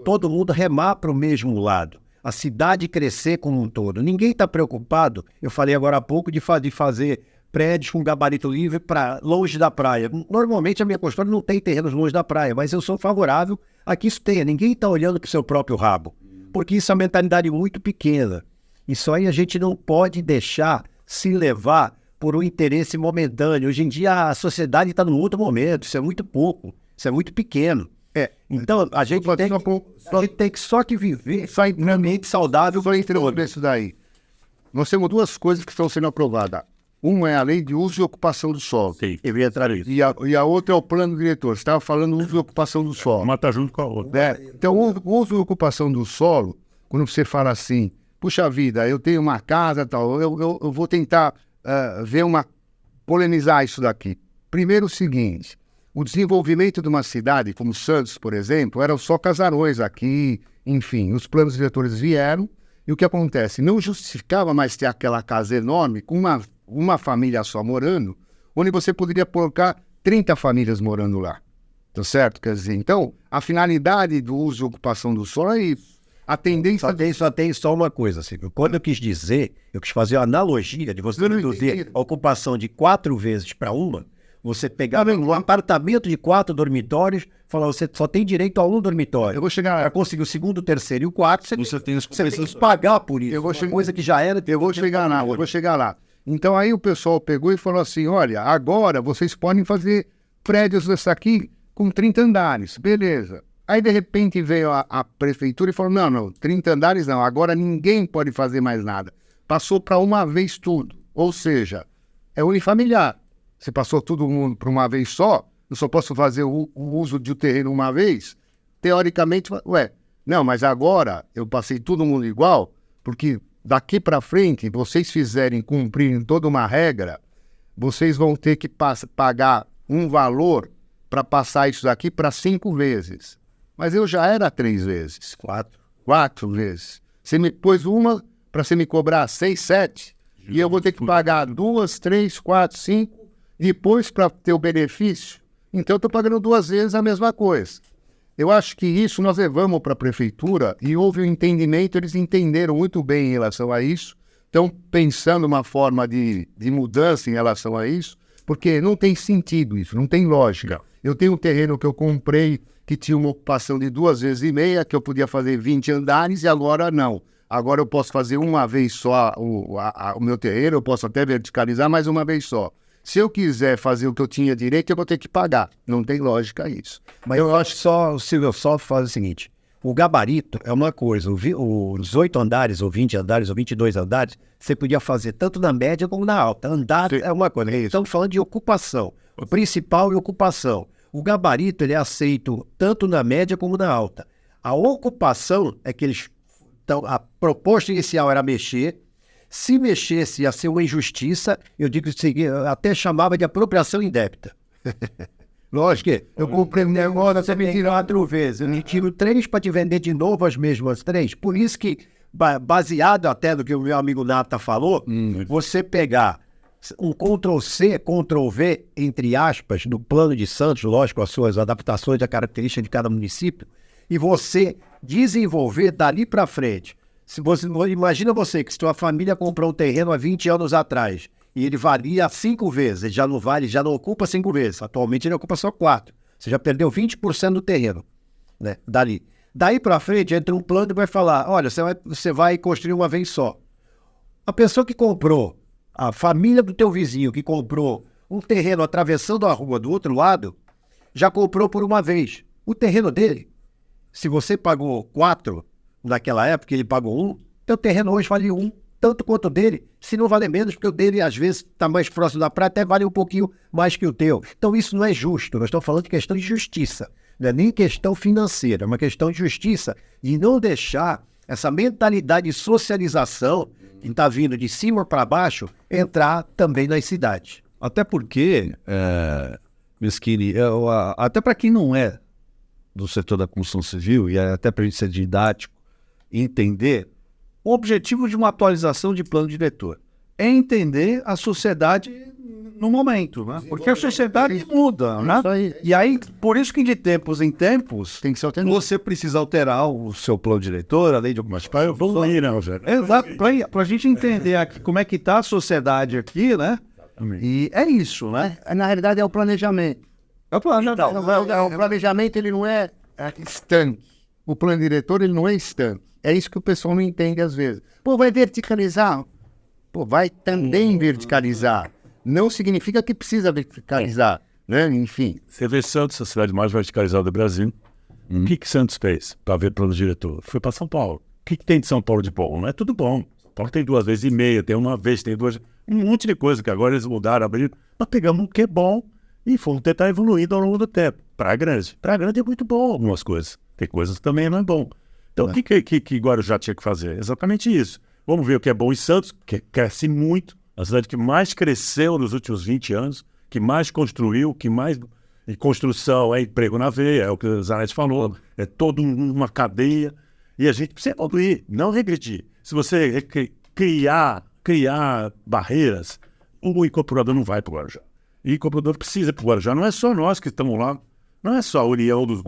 todo mundo remar para o mesmo lado, a cidade crescer como um todo. Ninguém está preocupado, eu falei agora há pouco, de fazer prédios com gabarito livre para longe da praia. Normalmente a minha consultora não tem terrenos longe da praia, mas eu sou favorável a que isso tenha. Ninguém está olhando para o seu próprio rabo, porque isso é uma mentalidade muito pequena. Isso aí a gente não pode deixar se levar por um interesse momentâneo. Hoje em dia a sociedade está num outro momento, isso é muito pouco, isso é muito pequeno. Então a gente tem que só que viver um ambiente saudável.
Só interromper isso daí. Nós temos 2 coisas que estão sendo aprovadas. Um é a lei de uso e ocupação do solo.
Sim.
Eu ia entrar nisso.
E a outra é o plano diretor. Você estava falando uso e ocupação do solo.
Uma tá junto com a outra.
Então, o uso e ocupação do solo, quando você fala assim, puxa vida, eu tenho uma casa, tal, eu vou tentar polemizar isso daqui. Primeiro o seguinte, o desenvolvimento de uma cidade como Santos, por exemplo, eram só casarões aqui, enfim, os planos diretores vieram, e o que acontece? Não justificava mais ter aquela casa enorme com uma família só morando, onde você poderia colocar 30 famílias morando lá. Tá certo? Quer dizer, então, a finalidade do uso e ocupação do solo é isso. A tendência...
Só tem só uma coisa, assim, quando eu quis dizer, eu quis fazer a analogia de você
Eu não
reduzir
entendi.
a ocupação de 4 vezes para uma, você pegar um apartamento de 4 dormitórios, falar, você só tem direito a um dormitório.
Eu vou chegar
Para
lá.
conseguir o segundo, o terceiro e o quarto, você
tem as
tem que pagar por isso.
Eu vou
Uma
chegar-
coisa que já era...
Eu vou chegar lá. Então aí o pessoal pegou e falou assim, olha, agora vocês podem fazer prédios desse aqui com 30 andares, beleza. Aí de repente veio a prefeitura e falou, não, 30 andares não, agora ninguém pode fazer mais nada. Passou para uma vez tudo, ou seja, é unifamiliar. Você passou todo mundo para uma vez só, eu só posso fazer o uso de um terreno uma vez, teoricamente, não, mas agora eu passei todo mundo igual, porque daqui para frente, vocês fizerem cumprir toda uma regra, vocês vão ter que pagar um valor para passar isso daqui para 5 vezes. Mas eu já era 3 vezes. 4 vezes. Você me pôs uma para você me cobrar 6, 7, e eu vou ter que pagar 2, 3, 4, 5, depois para ter o benefício. Então eu estou pagando 2 vezes a mesma coisa. Eu acho que isso nós levamos para a prefeitura e houve um entendimento, eles entenderam muito bem em relação a isso, estão pensando uma forma de mudança em relação a isso, porque não tem sentido isso, não tem lógica. Eu tenho um terreno que eu comprei que tinha uma ocupação de 2,5 vezes, que eu podia fazer 20 andares e agora não. Agora eu posso fazer uma vez só o meu terreno, eu posso até verticalizar, mas uma vez só. Se eu quiser fazer o que eu tinha direito, eu vou ter que pagar. Não tem lógica isso.
Mas eu acho que só, Silvio, só faz o seguinte, o gabarito é uma coisa, os 8 andares, ou 20 andares, ou 22 andares, você podia fazer tanto na média como na alta. Andar
Sim.
é uma coisa. Estamos falando de ocupação, o principal e ocupação. O gabarito ele é aceito tanto na média como na alta. A ocupação é que eles... Então, a proposta inicial era mexer. Se mexesse, ia ser uma injustiça. Eu digo o seguinte, eu até chamava de apropriação indébita. Lógico que eu comprei um negócio, você me tira 4 vezes. Eu te tiro 3 para te vender de novo as mesmas 3. Por isso que, baseado até no que o meu amigo Nata falou, você pegar um Ctrl-C, Ctrl-V, entre aspas, no plano de Santos, lógico, as suas adaptações à característica de cada município, e você desenvolver dali para frente. Imagina você que sua família comprou um terreno há 20 anos atrás e ele valia 5 vezes, ele já não vale, já não ocupa 5 vezes, atualmente ele ocupa só 4. Você já perdeu 20% do terreno, né? Dali. Daí para frente entra um plano e vai falar, olha, você vai construir uma vez só. A pessoa que comprou, a família do teu vizinho que comprou um terreno atravessando a rua do outro lado, já comprou por uma vez. O terreno dele, se você pagou 4 naquela época, ele pagou 1, teu terreno hoje vale 1, tanto quanto o dele, se não vale menos, porque o dele às vezes está mais próximo da praia, até vale um pouquinho mais que o teu. Então isso não é justo, nós estamos falando de questão de justiça, não é nem questão financeira, é uma questão de justiça, de não deixar essa mentalidade de socialização que está vindo de cima para baixo entrar também nas cidades.
Até porque, Meschini, até para quem não é do setor da construção civil, e até para a gente ser didático, entender o objetivo de uma atualização de plano diretor é entender a sociedade no momento, né? Porque a sociedade muda, né? E aí, por isso que de tempos em tempos,
Tem que ser alternativo.
você precisa alterar o seu plano diretor, a lei de algumas
Para evoluir, né, Rogério?
Exato, para a gente entender aqui como é que está a sociedade aqui, né? E é isso, né?
Na realidade é o planejamento.
É o plano.
O planejamento ele não é estanque. O plano diretor ele não é estanque. É isso que o pessoal não entende às vezes. Pô, vai verticalizar? Pô, vai também verticalizar. Não significa que precisa verticalizar, né? Enfim.
Você vê Santos, a cidade mais verticalizada do Brasil. O que Santos fez para ver plano diretor? Foi para São Paulo. O que tem de São Paulo de bom? Não é tudo bom. Paulo tem 2,5 vezes, tem uma vez, tem duas... Um monte de coisa que agora eles mudaram, abriram. Nós pegamos o que é bom e fomos tentar evoluir ao longo do tempo. Praia Grande é muito bom algumas coisas. Tem coisas que também não é bom. Então, o que Guarujá tinha que fazer? Exatamente isso. Vamos ver o que é bom em Santos, que cresce muito. A cidade que mais cresceu nos últimos 20 anos, que mais construiu, que mais... E construção é emprego na veia, é o que o Zanetti falou. É toda uma cadeia. E a gente precisa evoluir, não regredir. Se você criar barreiras, o incorporador não vai para o Guarujá. E o incorporador precisa ir para o Guarujá. Não é só nós que estamos lá. Não é só a união dos...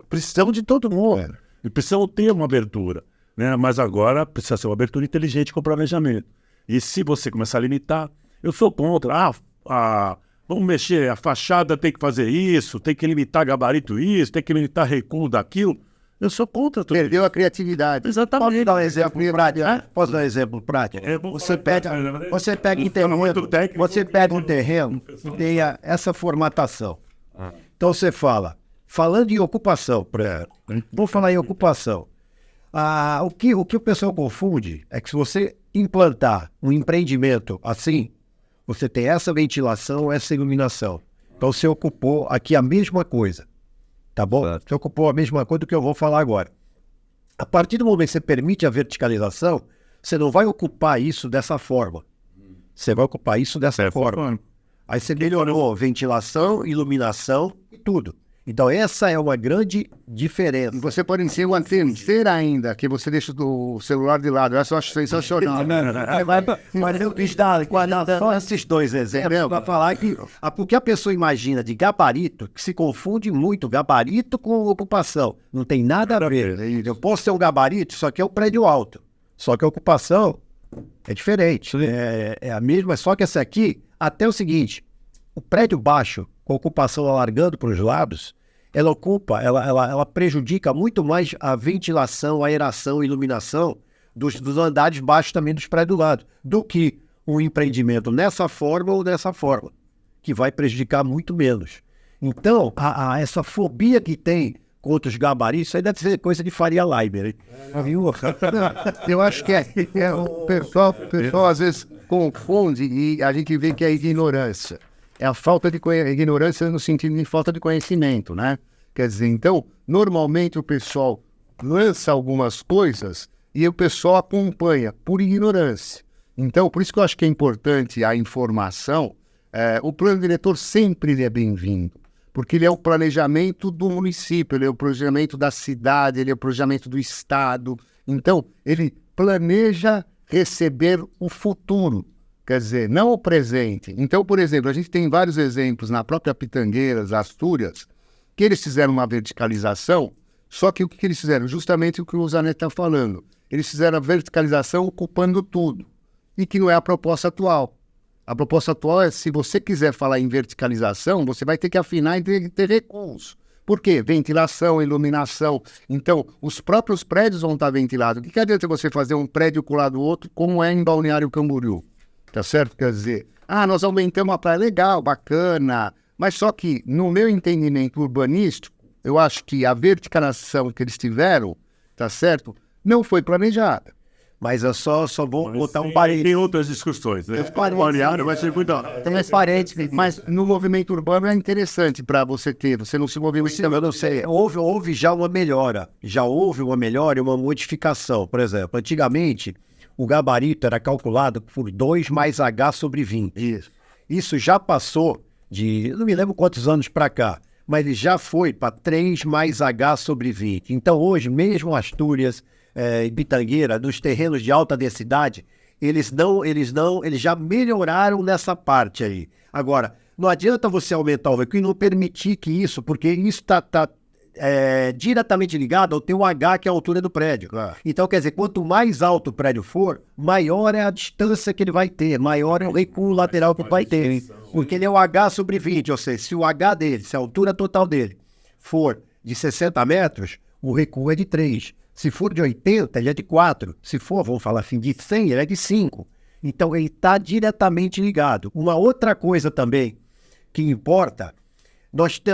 Precisamos de todo mundo. E precisamos ter uma abertura. Né? Mas agora precisa ser uma abertura inteligente com planejamento. E se você começar a limitar, eu sou contra. Vamos mexer, a fachada tem que fazer isso, tem que limitar gabarito isso, tem que limitar recuo daquilo. Eu sou contra tudo.
Perdeu a criatividade.
Exatamente.
Posso dar um exemplo prático? Posso dar um exemplo prático? Você pega um terreno que tenha essa formatação. Então você falando em ocupação, vou falar em ocupação. O que o pessoal confunde é que se você implantar um empreendimento assim, você tem essa ventilação, essa iluminação. Então você ocupou aqui a mesma coisa. Tá bom? Você ocupou a mesma coisa do que eu vou falar agora. A partir do momento que você permite a verticalização, você não vai ocupar isso dessa forma. Você vai ocupar isso dessa forma. Aí você melhorou ventilação, iluminação e tudo. Então essa é uma grande diferença.
Você pode ser uma terceira ainda, que você deixa o celular de lado. Essa eu acho sensacional.
Mas eu quis dar só esses dois exemplos para falar que o que a pessoa imagina de gabarito, que se confunde muito gabarito com ocupação. Não tem nada a ver. Eu posso ter um gabarito, só que é um prédio alto. Só que a ocupação é diferente. É a mesma, só que essa aqui, até o seguinte, o prédio baixo, com a ocupação alargando para os lados, ela prejudica muito mais a ventilação, a aeração, a iluminação dos andares baixos também dos prédios do lado, do que um empreendimento nessa forma ou dessa forma, que vai prejudicar muito menos. Então, essa fobia que tem contra os gabaritos, isso aí deve ser coisa de Faria Limer, hein?
Eu acho que o pessoal às vezes confunde e a gente vê que é ignorância. É a falta de ignorância no sentido de falta de conhecimento, né? Quer dizer, então, normalmente o pessoal lança algumas coisas e o pessoal acompanha por ignorância. Então, por isso que eu acho que é importante a informação. O plano diretor sempre ele é bem-vindo, porque ele é o planejamento do município, ele é o planejamento da cidade, ele é o planejamento do estado. Então, ele planeja receber o futuro. Quer dizer, não o presente. Então, por exemplo, a gente tem vários exemplos na própria Pitangueiras, Astúrias, que eles fizeram uma verticalização, só que o que eles fizeram? Justamente o que o Zanetti está falando. Eles fizeram a verticalização ocupando tudo, e que não é a proposta atual. A proposta atual é, se você quiser falar em verticalização, você vai ter que afinar e ter recursos. Por quê? Ventilação, iluminação. Então, os próprios prédios vão estar ventilados. O que adianta você fazer um prédio colado do outro, como é em Balneário Camboriú? Tá certo? Quer dizer, nós aumentamos a praia, legal, bacana, mas só que, no meu entendimento urbanístico, eu acho que a verticalização que eles tiveram, tá certo, não foi planejada.
Mas eu só vou botar um parênteses.
Tem outras discussões, né?
Balneário
vai ser muito...
Mas no movimento urbano é interessante para você ter, você não se movimenta...
Eu não sei, houve já uma melhora, e uma modificação. Por exemplo, antigamente, o gabarito era calculado por 2 mais H sobre 20. Isso já passou de, não me lembro quantos anos para cá, mas ele já foi para 3 mais H sobre 20. Então hoje, mesmo Astúrias e Pitangueira, nos terrenos de alta densidade, eles já melhoraram nessa parte aí. Agora, não adianta você aumentar o recurso e não permitir que isso, porque isso está diretamente ligado ao teu H, que é a altura do prédio. Então, quer dizer, quanto mais alto o prédio for, maior é a distância que ele vai ter, maior é o recuo lateral que ele vai ter. Porque ele é o H sobre 20, ou seja, se o H dele, se a altura total dele for de 60 metros, o recuo é de 3. Se for de 80, ele é de 4. Se for, vamos falar assim, de 100, ele é de 5. Então, ele está diretamente ligado. Uma outra coisa também que importa,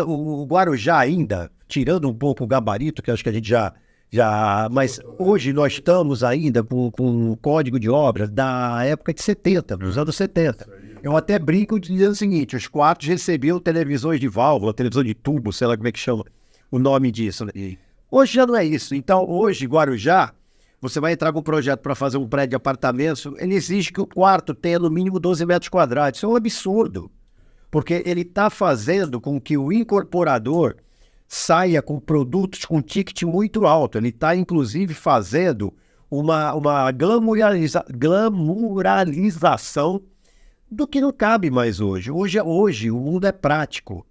o Guarujá ainda, tirando um pouco o gabarito, que acho que a gente já Já, mas hoje nós estamos ainda com o código de obras da época de 70, dos anos 70. Eu até brinco dizendo o seguinte, os quartos recebiam televisões de válvula, televisão de tubo, sei lá como é que chama o nome disso. Né? Hoje já não é isso. Então, hoje, Guarujá, você vai entrar com um projeto para fazer um prédio de apartamentos, ele exige que o quarto tenha no mínimo 12 metros quadrados. Isso é um absurdo, porque ele está fazendo com que o incorporador saia com produtos com ticket muito alto. Ele está, inclusive, fazendo uma glamouralização do que não cabe mais hoje. Hoje o mundo é prático.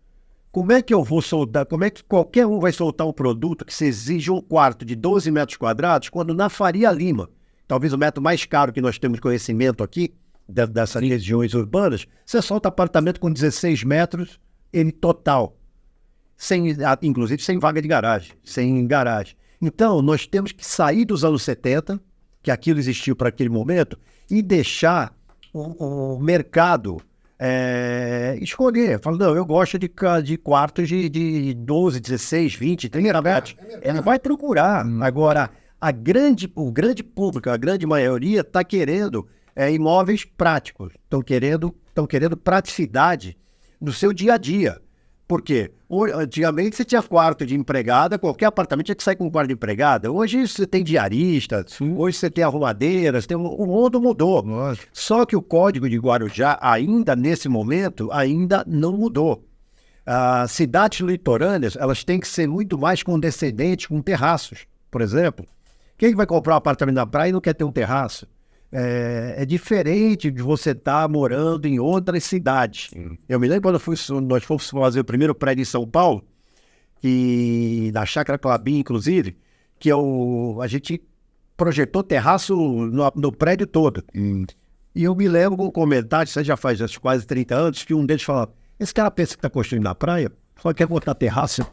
Como é que eu vou soltar, como é que qualquer um vai soltar um produto que se exige um quarto de 12 metros quadrados, quando na Faria Lima, talvez o metro mais caro que nós temos conhecimento aqui, dessas regiões urbanas, você solta apartamento com 16 metros, ele total. Inclusive sem vaga de garagem, sem garagem. Então, nós temos que sair dos anos 70, que aquilo existiu para aquele momento, e deixar o mercado escolher. Fala, não, eu gosto de quartos de 12, 16, 20, 30 metros. Ele vai procurar. Agora, o grande público, a grande maioria, está querendo imóveis práticos. Estão querendo praticidade no seu dia a dia. Por quê? Antigamente você tinha quarto de empregada, qualquer apartamento tinha que sair com um quarto de empregada. Hoje você tem diarista, hoje você tem arrumadeiras, o mundo mudou. Nossa. Só que o código de Guarujá, ainda nesse momento, ainda não mudou. As cidades litorâneas, elas têm que ser muito mais condescendentes com terraços. Por exemplo, quem vai comprar um apartamento na praia e não quer ter um terraço? É diferente de você estar morando em outras cidades. Eu me lembro quando nós fomos fazer o primeiro prédio em São Paulo, na Chácara Clabin, inclusive, que a gente projetou terraço no prédio todo. E eu me lembro com um comentário, isso já faz quase 30 anos, que um deles falava, esse cara pensa que está construindo na praia? Só quer botar terraço.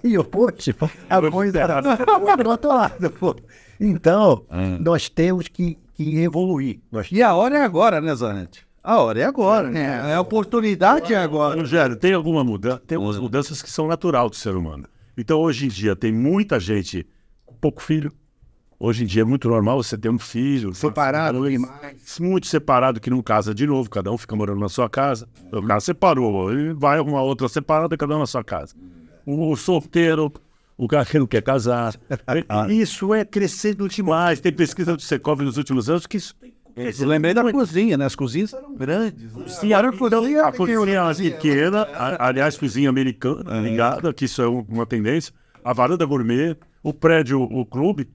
E eu, poxa, a coisa era do outro lado, pô. Então, nós temos que evoluir.
E a hora é agora, né, Zanetti? A hora é agora, né? A oportunidade é agora.
Rogério, tem algumas mudanças que são natural do ser humano. Então, hoje em dia, tem muita gente com pouco filho. Hoje em dia é muito normal você ter um filho.
Separado demais.
Muito separado, que não casa de novo. Cada um fica morando na sua casa. O cara separou, ele vai arrumar outra separada, cada um na sua casa. O solteiro, o cara que não quer casar. Isso é crescendo demais. Tem pesquisa do Secov nos últimos anos que isso tem.
Eu lembrei da cozinha, né? As cozinhas eram grandes.
Sim, a cozinha pequena, aliás, cozinha americana, ligada, que isso é uma tendência. A varanda gourmet, o prédio, o clube,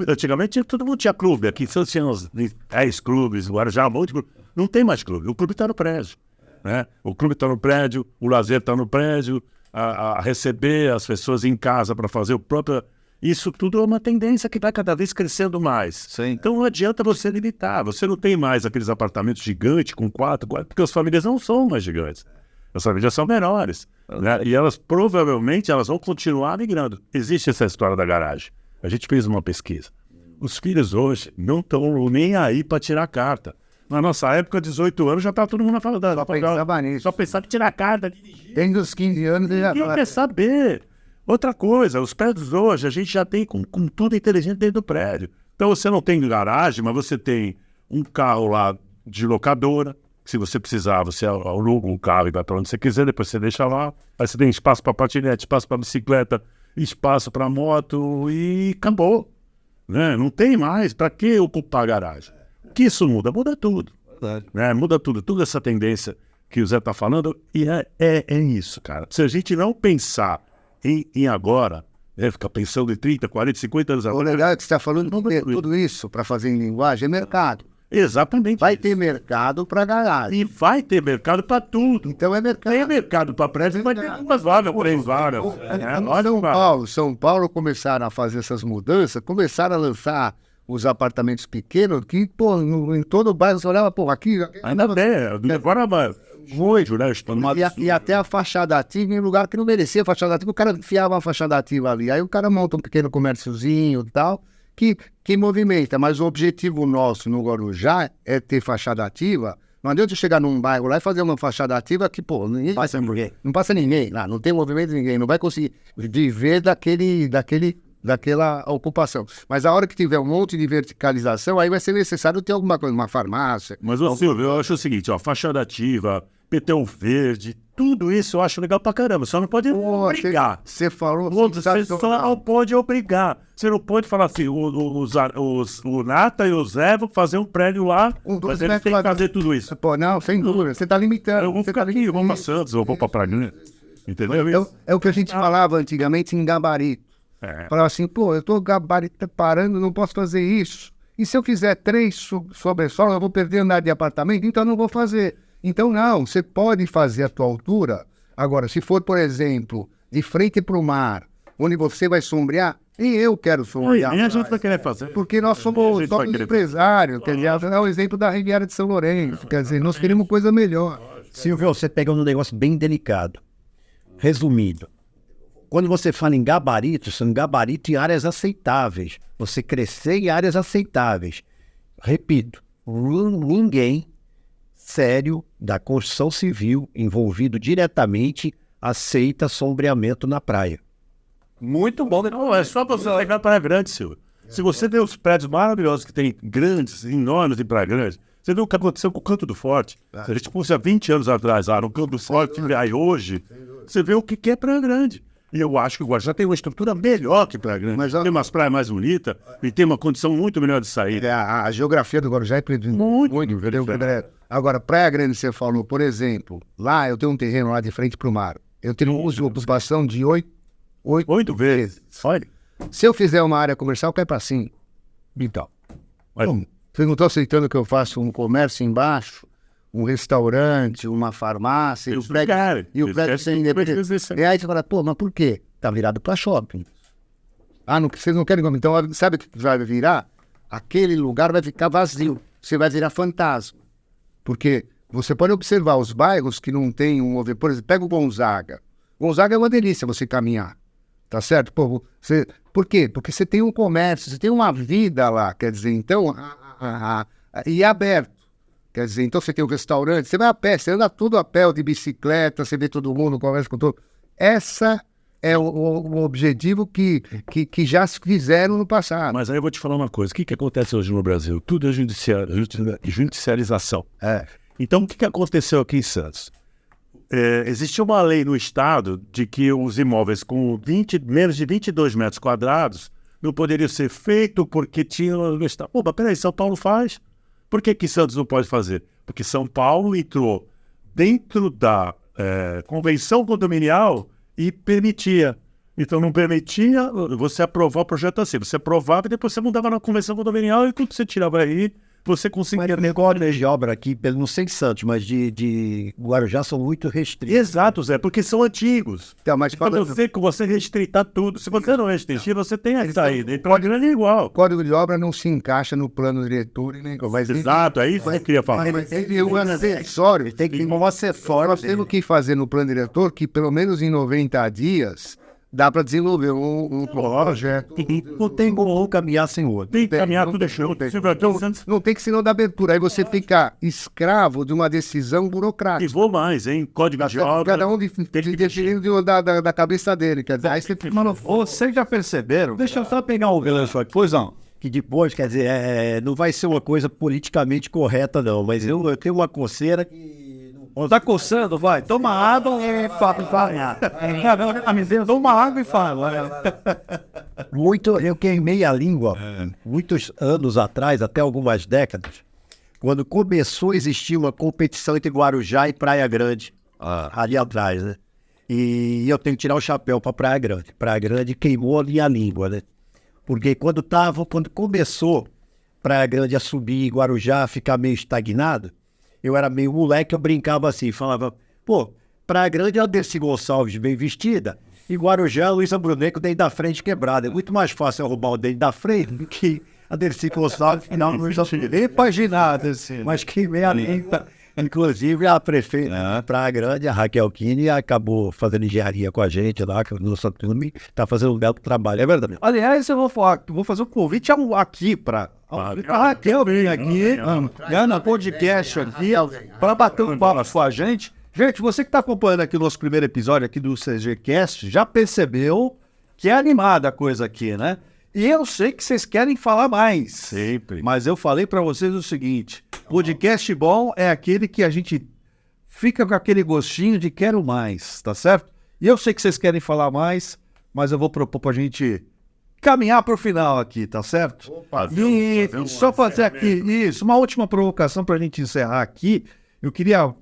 antigamente todo mundo tinha clube. Aqui só tinha uns 10 clubes, Guarujá, um monte de clube. Não tem mais clube, o clube está no prédio. Né? O clube está no prédio, o lazer está no prédio, a receber as pessoas em casa para fazer o próprio... Isso tudo é uma tendência que vai cada vez crescendo mais.
Sim.
Então não adianta você limitar. Você não tem mais aqueles apartamentos gigantes com quatro, porque as famílias não são mais gigantes. As famílias são menores. Né? E elas provavelmente vão continuar migrando. Existe essa história da garagem. A gente fez uma pesquisa. Os filhos hoje não estão nem aí para tirar carta. Na nossa época, 18 anos, já estava todo mundo na faculdade.
Só pensava nisso.
Só pensava em tirar carta, dirigir.
Tem dos 15 anos e já...
Quem quer saber? Outra coisa, os prédios hoje, a gente já tem com tudo inteligente dentro do prédio. Então você não tem garagem, mas você tem um carro lá de locadora. Se você precisar, você aluga um carro e vai para onde você quiser, depois você deixa lá. Aí você tem espaço para patinete, espaço para bicicleta, espaço para moto e acabou. Né? Não tem mais. Para que ocupar a garagem? O que isso muda? Muda tudo. Né? Muda tudo. Toda essa tendência que o Zé está falando. E é isso, cara. Se a gente não pensar em agora, ficar pensando em 30, 40, 50 anos
O
agora.
legal é que você está falando tudo isso para fazer em linguagem é mercado.
Exatamente.
Vai ter mercado para garagem.
E vai ter mercado para tudo.
Então é mercado.
Tem mercado para prédio, vai ter duas vagas, três vagas.
São Paulo começaram a fazer essas mudanças, começaram a lançar os apartamentos pequenos, que, pô, em todo o bairro você olhava, pô, aqui...
Ainda bem, agora muito, né?
E até a fachada ativa em lugar que não merecia fachada ativa, o cara enfiava a fachada ativa ali. Aí o cara monta um pequeno comérciozinho e tal, que movimenta. Mas o objetivo nosso no Guarujá é ter fachada ativa. Não adianta chegar num bairro lá e fazer uma fachada ativa que, pô, ninguém passa ninguém. Não passa ninguém lá, não tem movimento de ninguém, não vai conseguir viver daquele daquela ocupação. Mas a hora que tiver um monte de verticalização, aí vai ser necessário ter alguma coisa, uma farmácia.
Mas, ô Silvio, eu acho o seguinte, ó, fachada ativa, PTU verde, tudo isso eu acho legal pra caramba. Só não pode obrigar.
Você falou...
Você só não pode obrigar. Você não pode falar assim, o Nata e o Zé vão fazer um prédio lá, mas eles têm que fazer tudo isso.
Pô, não, sem dúvida. Você tá limitando.
Eu vou ficar aqui, eu vou pra Santos, eu vou pra Praga. Entendeu?
É o que a gente falava antigamente em gabarito. Falava assim, pô, eu tô gabarito parando, não posso fazer isso. E se eu fizer 3 sobressolos, eu vou perder andar de apartamento, então eu não vou fazer. Então não, você pode fazer a tua altura. Agora, se for, por exemplo, de frente para o mar, onde você vai sombrear, nem eu quero sombrear.
Nem a gente vai querer fazer.
Porque nós somos empresários, quer dizer, é o exemplo da Riviera de São Lourenço, quer dizer, nós queremos coisa melhor.
Silvio, você pega um negócio bem delicado. Resumindo, quando você fala em gabarito, são gabarito em áreas aceitáveis. Você crescer em áreas aceitáveis. Repito, ninguém sério da construção civil envolvido diretamente aceita sombreamento na praia.
Muito bom.
Não, é só você pegar a Praia Grande, Silvio. Se você vê os prédios maravilhosos que tem grandes, enormes em Praia Grande, você vê o que aconteceu com o Canto do Forte. Se a gente fosse há 20 anos atrás lá no Canto do Forte, aí hoje, você vê o que é Praia Grande. E eu acho que o Guarujá tem uma estrutura melhor que Praia Grande.
Mas,
tem umas praias mais bonitas e tem uma condição muito melhor de sair.
A geografia do Guarujá é muito diferente. Agora, Praia Grande, você falou, por exemplo, lá eu tenho um terreno lá de frente para o mar. Eu tenho um uso de ocupação de 8 vezes.
Olha.
Se eu fizer uma área comercial, cai para 5. Então. Vocês não estão aceitando que eu faça um comércio embaixo? Um restaurante, uma farmácia, e o prédio sem independência. E aí você fala, pô, mas por quê? Tá virado para shopping. Ah, vocês não querem comer. Então, sabe o que vai virar? Aquele lugar vai ficar vazio. Você vai virar fantasma. Porque você pode observar os bairros que não tem por exemplo, pega o Gonzaga. Gonzaga é uma delícia você caminhar. Tá certo? Pô, por quê? Porque você tem um comércio, você tem uma vida lá. Quer dizer, então, e é aberto. Quer dizer, então você tem um restaurante, você vai a pé, você anda tudo a pé, ou de bicicleta, você vê todo mundo, conversa com todo mundo. Essa é o objetivo que já se fizeram no passado.
Mas aí eu vou te falar uma coisa. O que acontece hoje no Brasil? Tudo é judicialização. Então, o que aconteceu aqui em Santos? Existia uma lei no Estado de que os imóveis com menos de 22 metros quadrados não poderiam ser feitos porque tinha no Estado. Pô, mas peraí, São Paulo faz. Por que Santos não pode fazer? Porque São Paulo entrou dentro da convenção condominial e permitia. Então não permitia você aprovar o projeto assim. Você aprovava e depois você mudava na convenção condominial e quando você tirava aí, você conseguia...
Mas negócios de obra aqui, não sei em Santos, mas de Guarujá são muito restritos.
Exato, Zé, porque são antigos.
Então, mas
você restritar tudo. Se você não restringir, você tem a saída. Então a grana é igual.
O código de obra não se encaixa no plano diretor e nem...
Exato, é isso que eu queria falar.
Mas ele é um acessório.
Tem que ir um acessório.
Nós temos que fazer no plano diretor que pelo menos em 90 dias dá para desenvolver um projeto.
Não tem como caminhar sem outro.
Tem que caminhar tudo junto.
Não tem que senão dar abertura. Aí você fica escravo de uma decisão burocrática.
E vou mais, hein? Código de obra.
Cada um definindo da cabeça dele. Quer dizer, aí você fica...
Vocês já perceberam?
Deixa eu só pegar o gancho aqui.
Pois não.
Que depois, quer dizer, não vai ser uma coisa politicamente correta, não. Mas eu tenho uma coceira que...
Tá coçando? Vai. Toma água e fala. Toma água e fala.
Eu queimei a língua muitos anos atrás, até algumas décadas, quando começou a existir uma competição entre Guarujá e Praia Grande, ali atrás, né? E eu tenho que tirar o chapéu para Praia Grande. Praia Grande queimou a minha língua, né? Porque quando começou Praia Grande a subir e Guarujá a ficar meio estagnado, eu era meio moleque, eu brincava assim, falava, pô, Praia Grande é a Dercy Gonçalves bem vestida, e Guarujá é a Luísa Bruneco, dente da frente quebrada. É muito mais fácil arrumar o dente da frente do que a Dercy Gonçalves, final, Luísa Bruneco.
Imaginado, assim.
Mas queimei a língua. Inclusive, a prefeita de Praia Grande, a Raquel Kine, acabou fazendo engenharia com a gente lá, que no nosso time está fazendo um belo trabalho, é verdade.
Aliás, eu vou fazer um convite aqui para a Raquel vir aqui, na podcast aqui, para bater um papo com a gente. Gente, você que está acompanhando aqui o nosso primeiro episódio aqui do CGCast, já percebeu que é animada a coisa aqui, né? E eu sei que vocês querem falar mais.
Sempre.
Mas eu falei para vocês o seguinte, podcast bom é aquele que a gente fica com aquele gostinho de quero mais, tá certo? E eu sei que vocês querem falar mais, mas eu vou propor pra gente caminhar pro final aqui, tá certo? E só fazer aqui, isso, uma última provocação pra gente encerrar aqui. Eu queria,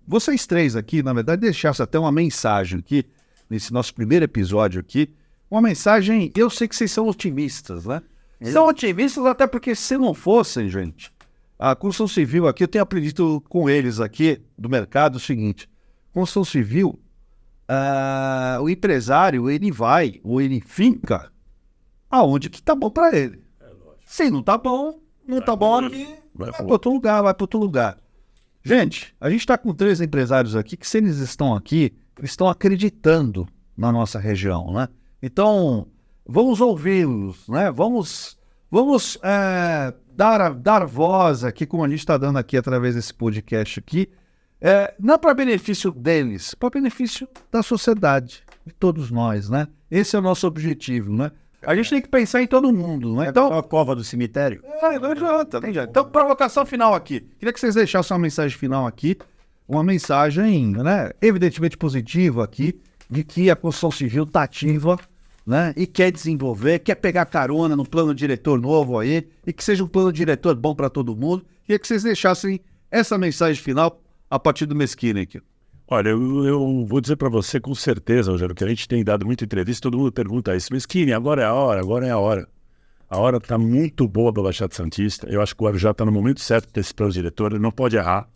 vocês três aqui, na verdade, deixassem até uma mensagem aqui, nesse nosso primeiro episódio aqui. Uma mensagem, eu sei que vocês são otimistas, né? São otimistas até porque se não fossem, gente, a construção civil aqui, eu tenho aprendido com eles aqui do mercado o seguinte, construção civil, o empresário, ele vai, ou ele finca, aonde que tá bom para ele. Se não tá bom, não tá bom aqui, vai para outro lugar, vai para outro lugar. Gente, a gente está com 3 empresários aqui que se eles estão aqui, eles estão acreditando na nossa região, né? Então, vamos ouvi-los, né? Vamos dar voz aqui, como a gente está dando aqui através desse podcast aqui, não para benefício deles, para benefício da sociedade, de todos nós, né? Esse é o nosso objetivo, né? A gente tem que pensar em todo mundo, né? Então,
A cova do cemitério?
não adianta, não adianta. Então, provocação final aqui. Queria que vocês deixassem uma mensagem final aqui, uma mensagem, né, evidentemente positiva aqui, de que a construção civil está ativa, né, e quer desenvolver, quer pegar carona no plano diretor novo aí, e que seja um plano diretor bom para todo mundo. Queria que vocês deixassem essa mensagem final a partir do Mesquini aqui.
Olha, eu vou dizer para você com certeza, Rogério, que a gente tem dado muita entrevista, todo mundo pergunta isso, Mesquini, agora é a hora, agora é a hora. A hora está muito boa para a Baixada Santista, eu acho que o Guarujá está no momento certo desse plano diretor, ele não pode errar,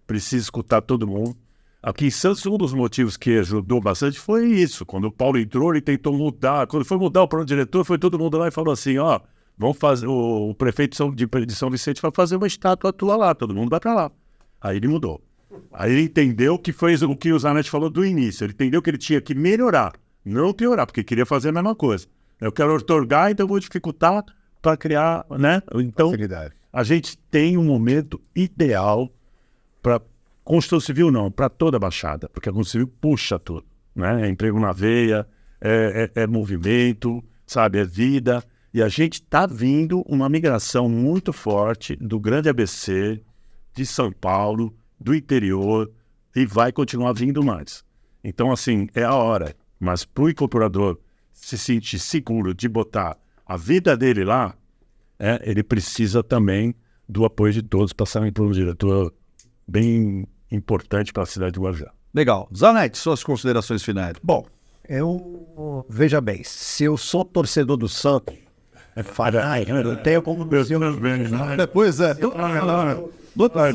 precisa escutar todo mundo. Aqui em Santos, um dos motivos que ajudou bastante foi isso. Quando o Paulo entrou, ele tentou mudar. Quando foi mudar o plano diretor, foi todo mundo lá e falou assim, ó, vamos fazer, o prefeito de São Vicente vai fazer uma estátua tua lá, todo mundo vai para lá. Aí ele mudou. Aí ele entendeu que foi o que o Zanetti falou do início. Ele entendeu que ele tinha que melhorar, não piorar, porque queria fazer a mesma coisa. Eu quero otorgar, então eu vou dificultar para criar, né? Então, a gente tem um momento ideal para construção civil não, para toda a Baixada, porque a construção civil puxa tudo, né? É emprego na veia, é movimento, sabe? É vida. E a gente está vindo uma migração muito forte do grande ABC, de São Paulo, do interior, e vai continuar vindo mais. Então, assim, é a hora. Mas para o incorporador se sentir seguro de botar a vida dele lá, ele precisa também do apoio de todos para ser um plano diretor bem importante para a cidade de Guarujá.
Legal. Zanetti, suas considerações finais.
Bom, veja bem, se eu sou torcedor do Santos, eu não tenho como dizer.
Pois é.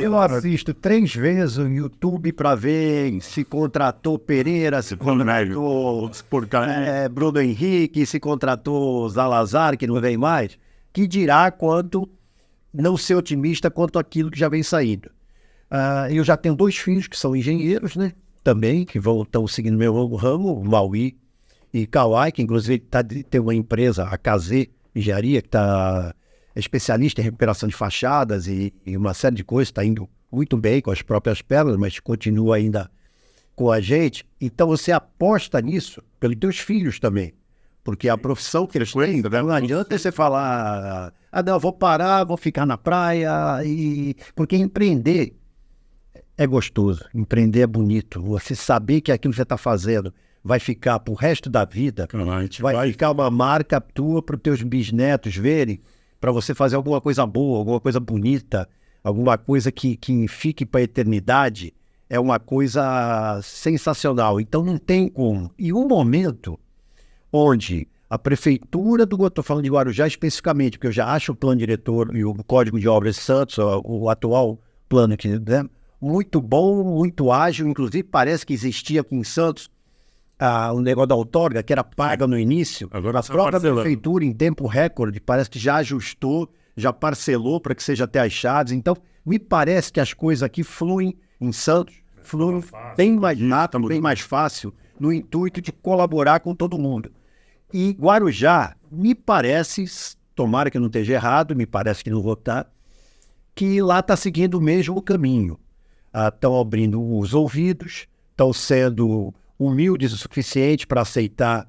Eu assisto 3 vezes o YouTube para ver se contratou Pereira, se contratou Bruno Henrique, se contratou Zalazar, que não vem mais, que dirá quanto não ser otimista quanto aquilo que já vem saindo. Eu já tenho 2 filhos que são engenheiros, né? Também, que estão seguindo meu ramo, o Maui e Kawai, que inclusive tem uma empresa, a KZ Engenharia, que está especialista em recuperação de fachadas e uma série de coisas, está indo muito bem com as próprias pernas, mas continua ainda com a gente. Então você aposta nisso pelos teus filhos também, porque a profissão que eles têm, não adianta você falar, não, vou parar, vou ficar na praia, porque empreender é gostoso, empreender é bonito, você saber que aquilo que você está fazendo vai ficar pro resto da vida, vai ficar uma marca tua para os teus bisnetos verem, para você fazer alguma coisa boa, alguma coisa bonita, alguma coisa que fique para a eternidade, é uma coisa sensacional. Então não tem como. E um momento onde a prefeitura estou falando de Guarujá especificamente, porque eu já acho o plano diretor e o Código de Obras de Santos, o atual plano aqui, né, muito bom, muito ágil, inclusive parece que existia aqui em Santos o negócio da outorga, que era paga no início.
Agora
a própria prefeitura, em tempo recorde, parece que já ajustou, já parcelou para que seja até as chaves. Então, me parece que as coisas aqui fluem em Santos, fluem bem mais rápido, bem mais fácil, no intuito de colaborar com todo mundo. E Guarujá, me parece, tomara que eu não esteja errado, me parece que não vou estar, que lá está seguindo o mesmo caminho. Estão abrindo os ouvidos, estão sendo humildes o suficiente para aceitar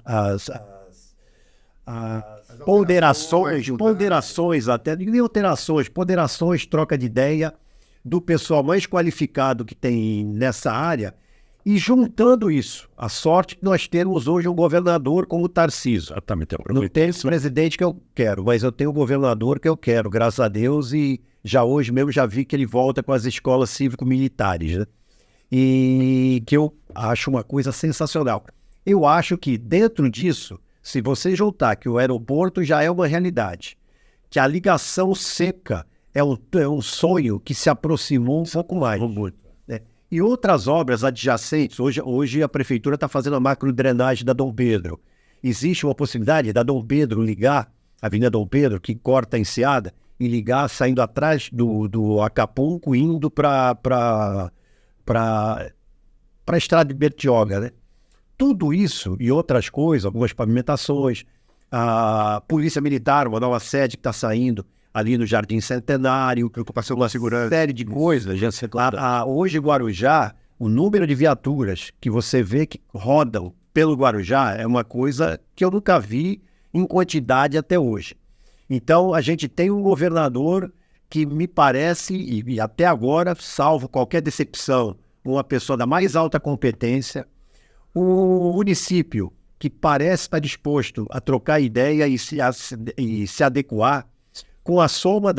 ponderações até, nem alterações, ponderações, troca de ideia do pessoal mais qualificado que tem nessa área e juntando isso, a sorte que nós temos hoje um governador como o Tarcísio.
Exatamente.
Não tenho o presidente que eu quero, mas eu tenho o governador que eu quero, graças a Deus, e já hoje mesmo já vi que ele volta com as escolas cívico-militares, né? E que eu acho uma coisa sensacional. Eu acho que dentro disso, se você juntar que o aeroporto já é uma realidade, que a ligação seca é um sonho que se aproximou um pouco mais, né? E outras obras adjacentes, hoje a prefeitura está fazendo a macrodrenagem da Dom Pedro. Existe uma possibilidade da Dom Pedro ligar, a Avenida Dom Pedro, que corta a Enseada, e ligar saindo atrás do Acapulco, indo para a estrada de Bertioga, né? Tudo isso e outras coisas, algumas pavimentações, a Polícia Militar, uma nova sede que está saindo ali no Jardim Centenário,
Preocupação com a segurança.
série de coisas. Hoje, Guarujá, o número de viaturas que você vê que rodam pelo Guarujá é uma coisa que eu nunca vi em quantidade até hoje. Então, a gente tem um governador que me parece, e até agora, salvo qualquer decepção, uma pessoa da mais alta competência, o município que parece estar disposto a trocar ideia e se adequar com a soma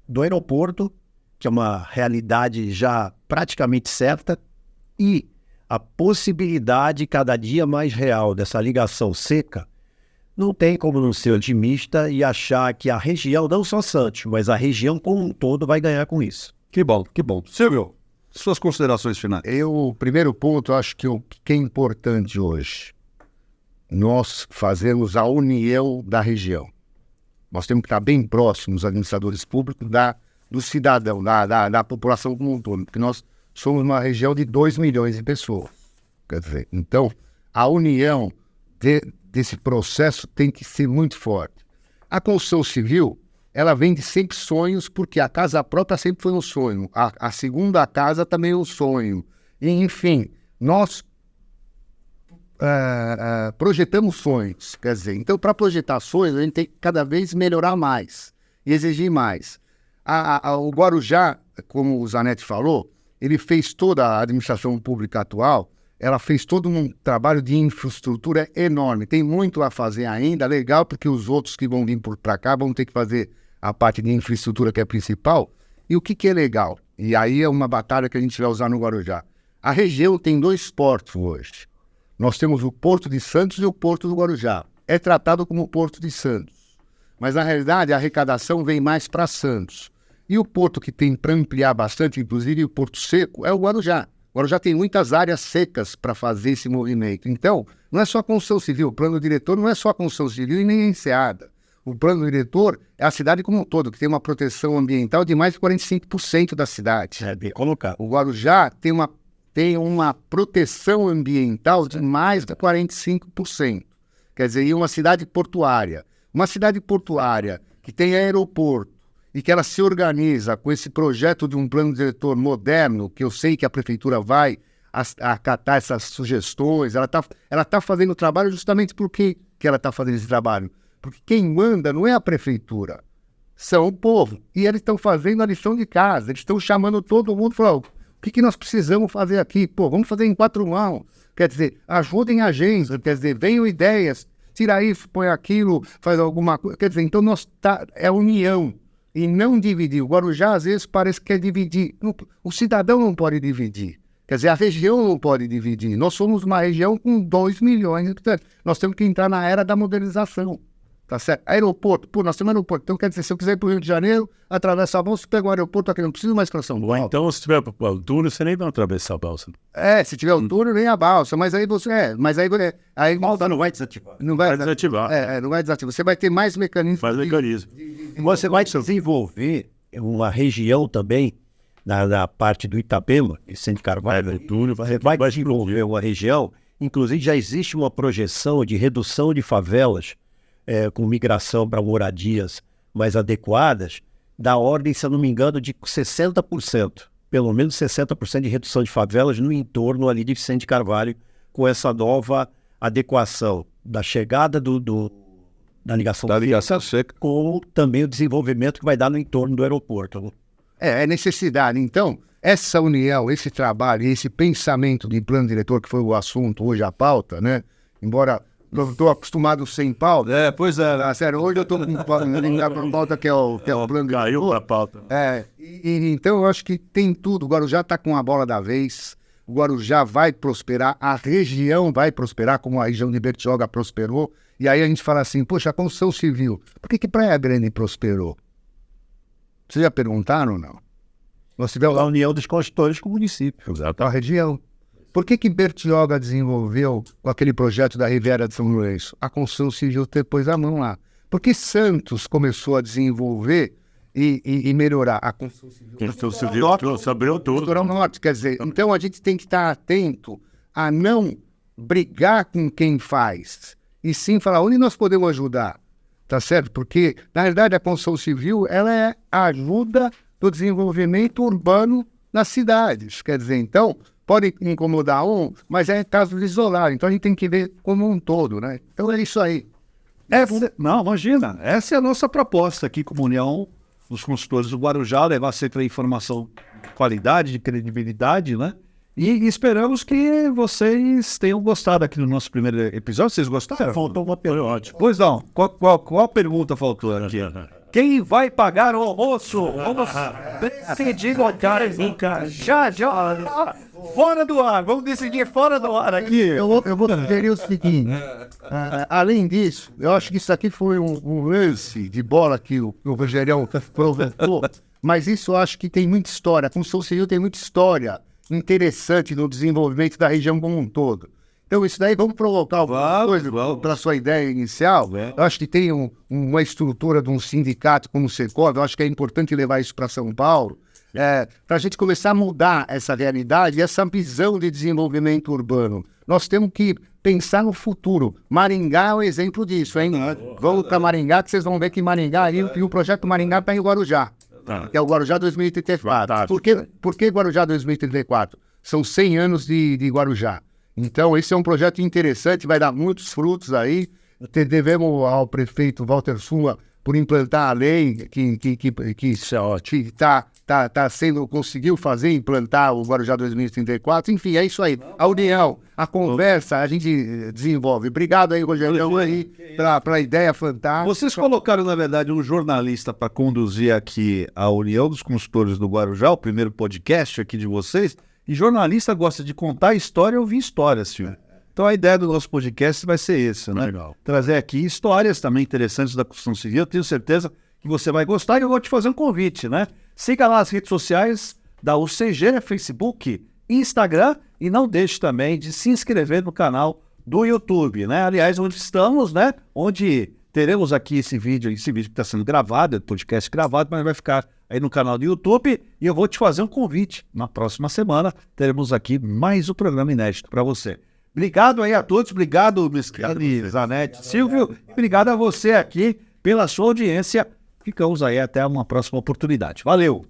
do aeroporto, que é uma realidade já praticamente certa, e a possibilidade cada dia mais real dessa ligação seca. Não tem como não ser otimista e achar que a região, não só Santos, mas a região como um todo vai ganhar com isso.
Que bom, que bom. Silvio, suas considerações finais.
O primeiro ponto, acho que o que é importante hoje, nós fazermos a união da região. Nós temos que estar bem próximos, administradores públicos, do cidadão, da população como um todo, porque nós somos uma região de 2 milhões de pessoas. Quer dizer, então, a união desse processo tem que ser muito forte. A construção civil, ela vem de sempre sonhos, porque a casa própria sempre foi um sonho. A segunda casa também é um sonho. E, enfim, nós projetamos sonhos. Quer dizer, então, para projetar sonhos, a gente tem que cada vez melhorar mais e exigir mais. O Guarujá, como o Zanetti falou, ele fez toda a administração pública atual, ela fez todo um trabalho de infraestrutura enorme. Tem muito a fazer ainda, legal, porque os outros que vão vir para cá vão ter que fazer a parte de infraestrutura que é principal. E o que é legal? E aí é uma batalha que a gente vai usar no Guarujá. A região tem 2 portos hoje. Nós temos o Porto de Santos e o Porto do Guarujá. É tratado como o Porto de Santos. Mas, na realidade, a arrecadação vem mais para Santos. E o porto que tem para ampliar bastante, inclusive o Porto Seco, é o Guarujá. O Guarujá tem muitas áreas secas para fazer esse movimento. Então, não é só a construção civil. O plano diretor não é só a construção civil e nem a Enseada. O plano diretor é a cidade como um todo, que tem uma proteção ambiental de mais de 45% da cidade.
É bem colocado.
O Guarujá tem uma proteção ambiental de mais de 45%. Quer dizer, e uma cidade portuária. Uma cidade portuária que tem aeroporto e que ela se organiza com esse projeto de um plano diretor moderno, que eu sei que a prefeitura vai acatar essas sugestões, ela tá fazendo o trabalho justamente por que ela está fazendo esse trabalho? Porque quem manda não é a prefeitura, são o povo. E eles estão fazendo a lição de casa, eles estão chamando todo mundo e falando, o que nós precisamos fazer aqui? Pô, vamos fazer em 4 mãos. Quer dizer, ajudem a gente, quer dizer, venham ideias, tira isso, põe aquilo, faz alguma coisa. Quer dizer, então é união e não dividir. O Guarujá, às vezes, parece que quer dividir. O cidadão não pode dividir. Quer dizer, a região não pode dividir. Nós somos uma região com 2 milhões, portanto, nós temos que entrar na era da modernização. Tá certo? Aeroporto, pô, nós temos aeroporto. Então, quer dizer, se eu quiser ir para o Rio de Janeiro, atravessa a balsa, pega o aeroporto aqui, não preciso mais para São Paulo.
Então, se tiver o túnel, você nem vai atravessar a balsa.
Se tiver o túnel, nem a balsa. Mas aí você. Aí
Malta não vai desativar.
Não vai
desativar.
Não vai desativar. Você vai ter mais mecanismos.
Mais mecanismo.
Você vai desenvolver uma região também, na parte do Itapema, Vicente Carvalho.
O túnel
vai desenvolver uma região, inclusive já existe uma projeção de redução de favelas, com migração para moradias mais adequadas, da ordem, se eu não me engano, de 60%. Pelo menos 60% de redução de favelas no entorno ali de Vicente Carvalho, com essa nova adequação da chegada da ligação
Da ligação seca.
com também o desenvolvimento que vai dar no entorno do aeroporto.
É necessidade. Então, essa união, esse trabalho, esse pensamento de plano diretor, que foi o assunto hoje, a pauta, né? Embora eu estou acostumado sem pauta.
Pois é.
Ah, sério, hoje eu estou com pauta que é o plano
Caiu
diretor.
pra pauta.
Então eu acho que tem tudo. O Guarujá está com a bola da vez. O Guarujá vai prosperar, a região vai prosperar, como a região de Bertioga prosperou. E aí a gente fala assim, poxa, a construção civil, por que Praia Grande prosperou? Vocês já perguntaram ou não? Nós tivemos
A união dos construtores com o município.
Exato.
a região. Por que Bertioga desenvolveu com aquele projeto da Riviera de São Lourenço? A construção civil pôs a mão lá. Por que Santos começou a desenvolver e melhorar a construção civil?
Construção civil abriu tudo.
Litoral Norte, quer dizer, então a gente tem que estar atento a não brigar com quem faz, e sim falar onde nós podemos ajudar, tá certo? Porque, na realidade, a construção civil, ela é a ajuda do desenvolvimento urbano nas cidades, quer dizer, então, pode incomodar um, mas é caso isolado, então a gente tem que ver como um todo, né? Então é isso aí.
Não, imagina. Essa é a nossa proposta aqui como União dos Consultores do Guarujá, levar sempre a informação de qualidade, de credibilidade, né? E esperamos que vocês tenham gostado aqui do nosso primeiro episódio. Vocês gostaram?
Faltou uma
Foi
pergunta.
ótimo.
Pois não. Qual pergunta faltou aqui? Quem vai pagar o almoço? Vamos decidir agora. Já. Fora do ar. Vamos decidir fora do ar aqui.
Eu vou sugerir o seguinte, além disso, eu acho que isso aqui foi um lance de bola que o Rogerião provocou, mas isso eu acho que tem muita história. A construção civil tem muita história interessante no desenvolvimento da região como um todo. Então isso daí, vamos provocar alguma coisa para a sua ideia inicial. Eu acho que tem uma estrutura de um sindicato como o Secov, eu acho que é importante levar isso para São Paulo, para a gente começar a mudar essa realidade e essa visão de desenvolvimento urbano. Nós temos que pensar no futuro. Maringá é um exemplo disso, hein? Vamos para Maringá, que vocês vão ver que Maringá, e o projeto Maringá está em Guarujá, que é o Guarujá 2034. Por que Guarujá 2034? São 100 anos de Guarujá. Então, esse é um projeto interessante, vai dar muitos frutos aí. Devemos ao prefeito Walter Suma por implantar a lei que
Isso é ótimo.
conseguiu fazer, implantar o Guarujá 2034. Enfim, é isso aí. A união, a conversa, a gente desenvolve. Obrigado aí, Rogério, pela ideia fantástica.
Vocês colocaram, na verdade, um jornalista para conduzir aqui a União dos Consultores do Guarujá, o primeiro podcast aqui de vocês. E jornalista gosta de contar história e ouvir histórias, Silvio. Então a ideia do nosso podcast vai ser essa, né?
Legal.
Trazer aqui histórias também interessantes da construção civil. Eu tenho certeza que você vai gostar e eu vou te fazer um convite, né? Siga lá as redes sociais da UCG, Facebook, Instagram, e não deixe também de se inscrever no canal do YouTube, né? Aliás, onde estamos, né? Onde teremos aqui esse vídeo que está sendo gravado, é podcast gravado, mas vai ficar aí no canal do YouTube, e eu vou te fazer um convite. Na próxima semana teremos aqui mais um programa inédito para você. Obrigado aí a todos, obrigado, Mesquini, Zanetti, Silvio, e obrigado a você aqui pela sua audiência. Ficamos aí até uma próxima oportunidade. Valeu!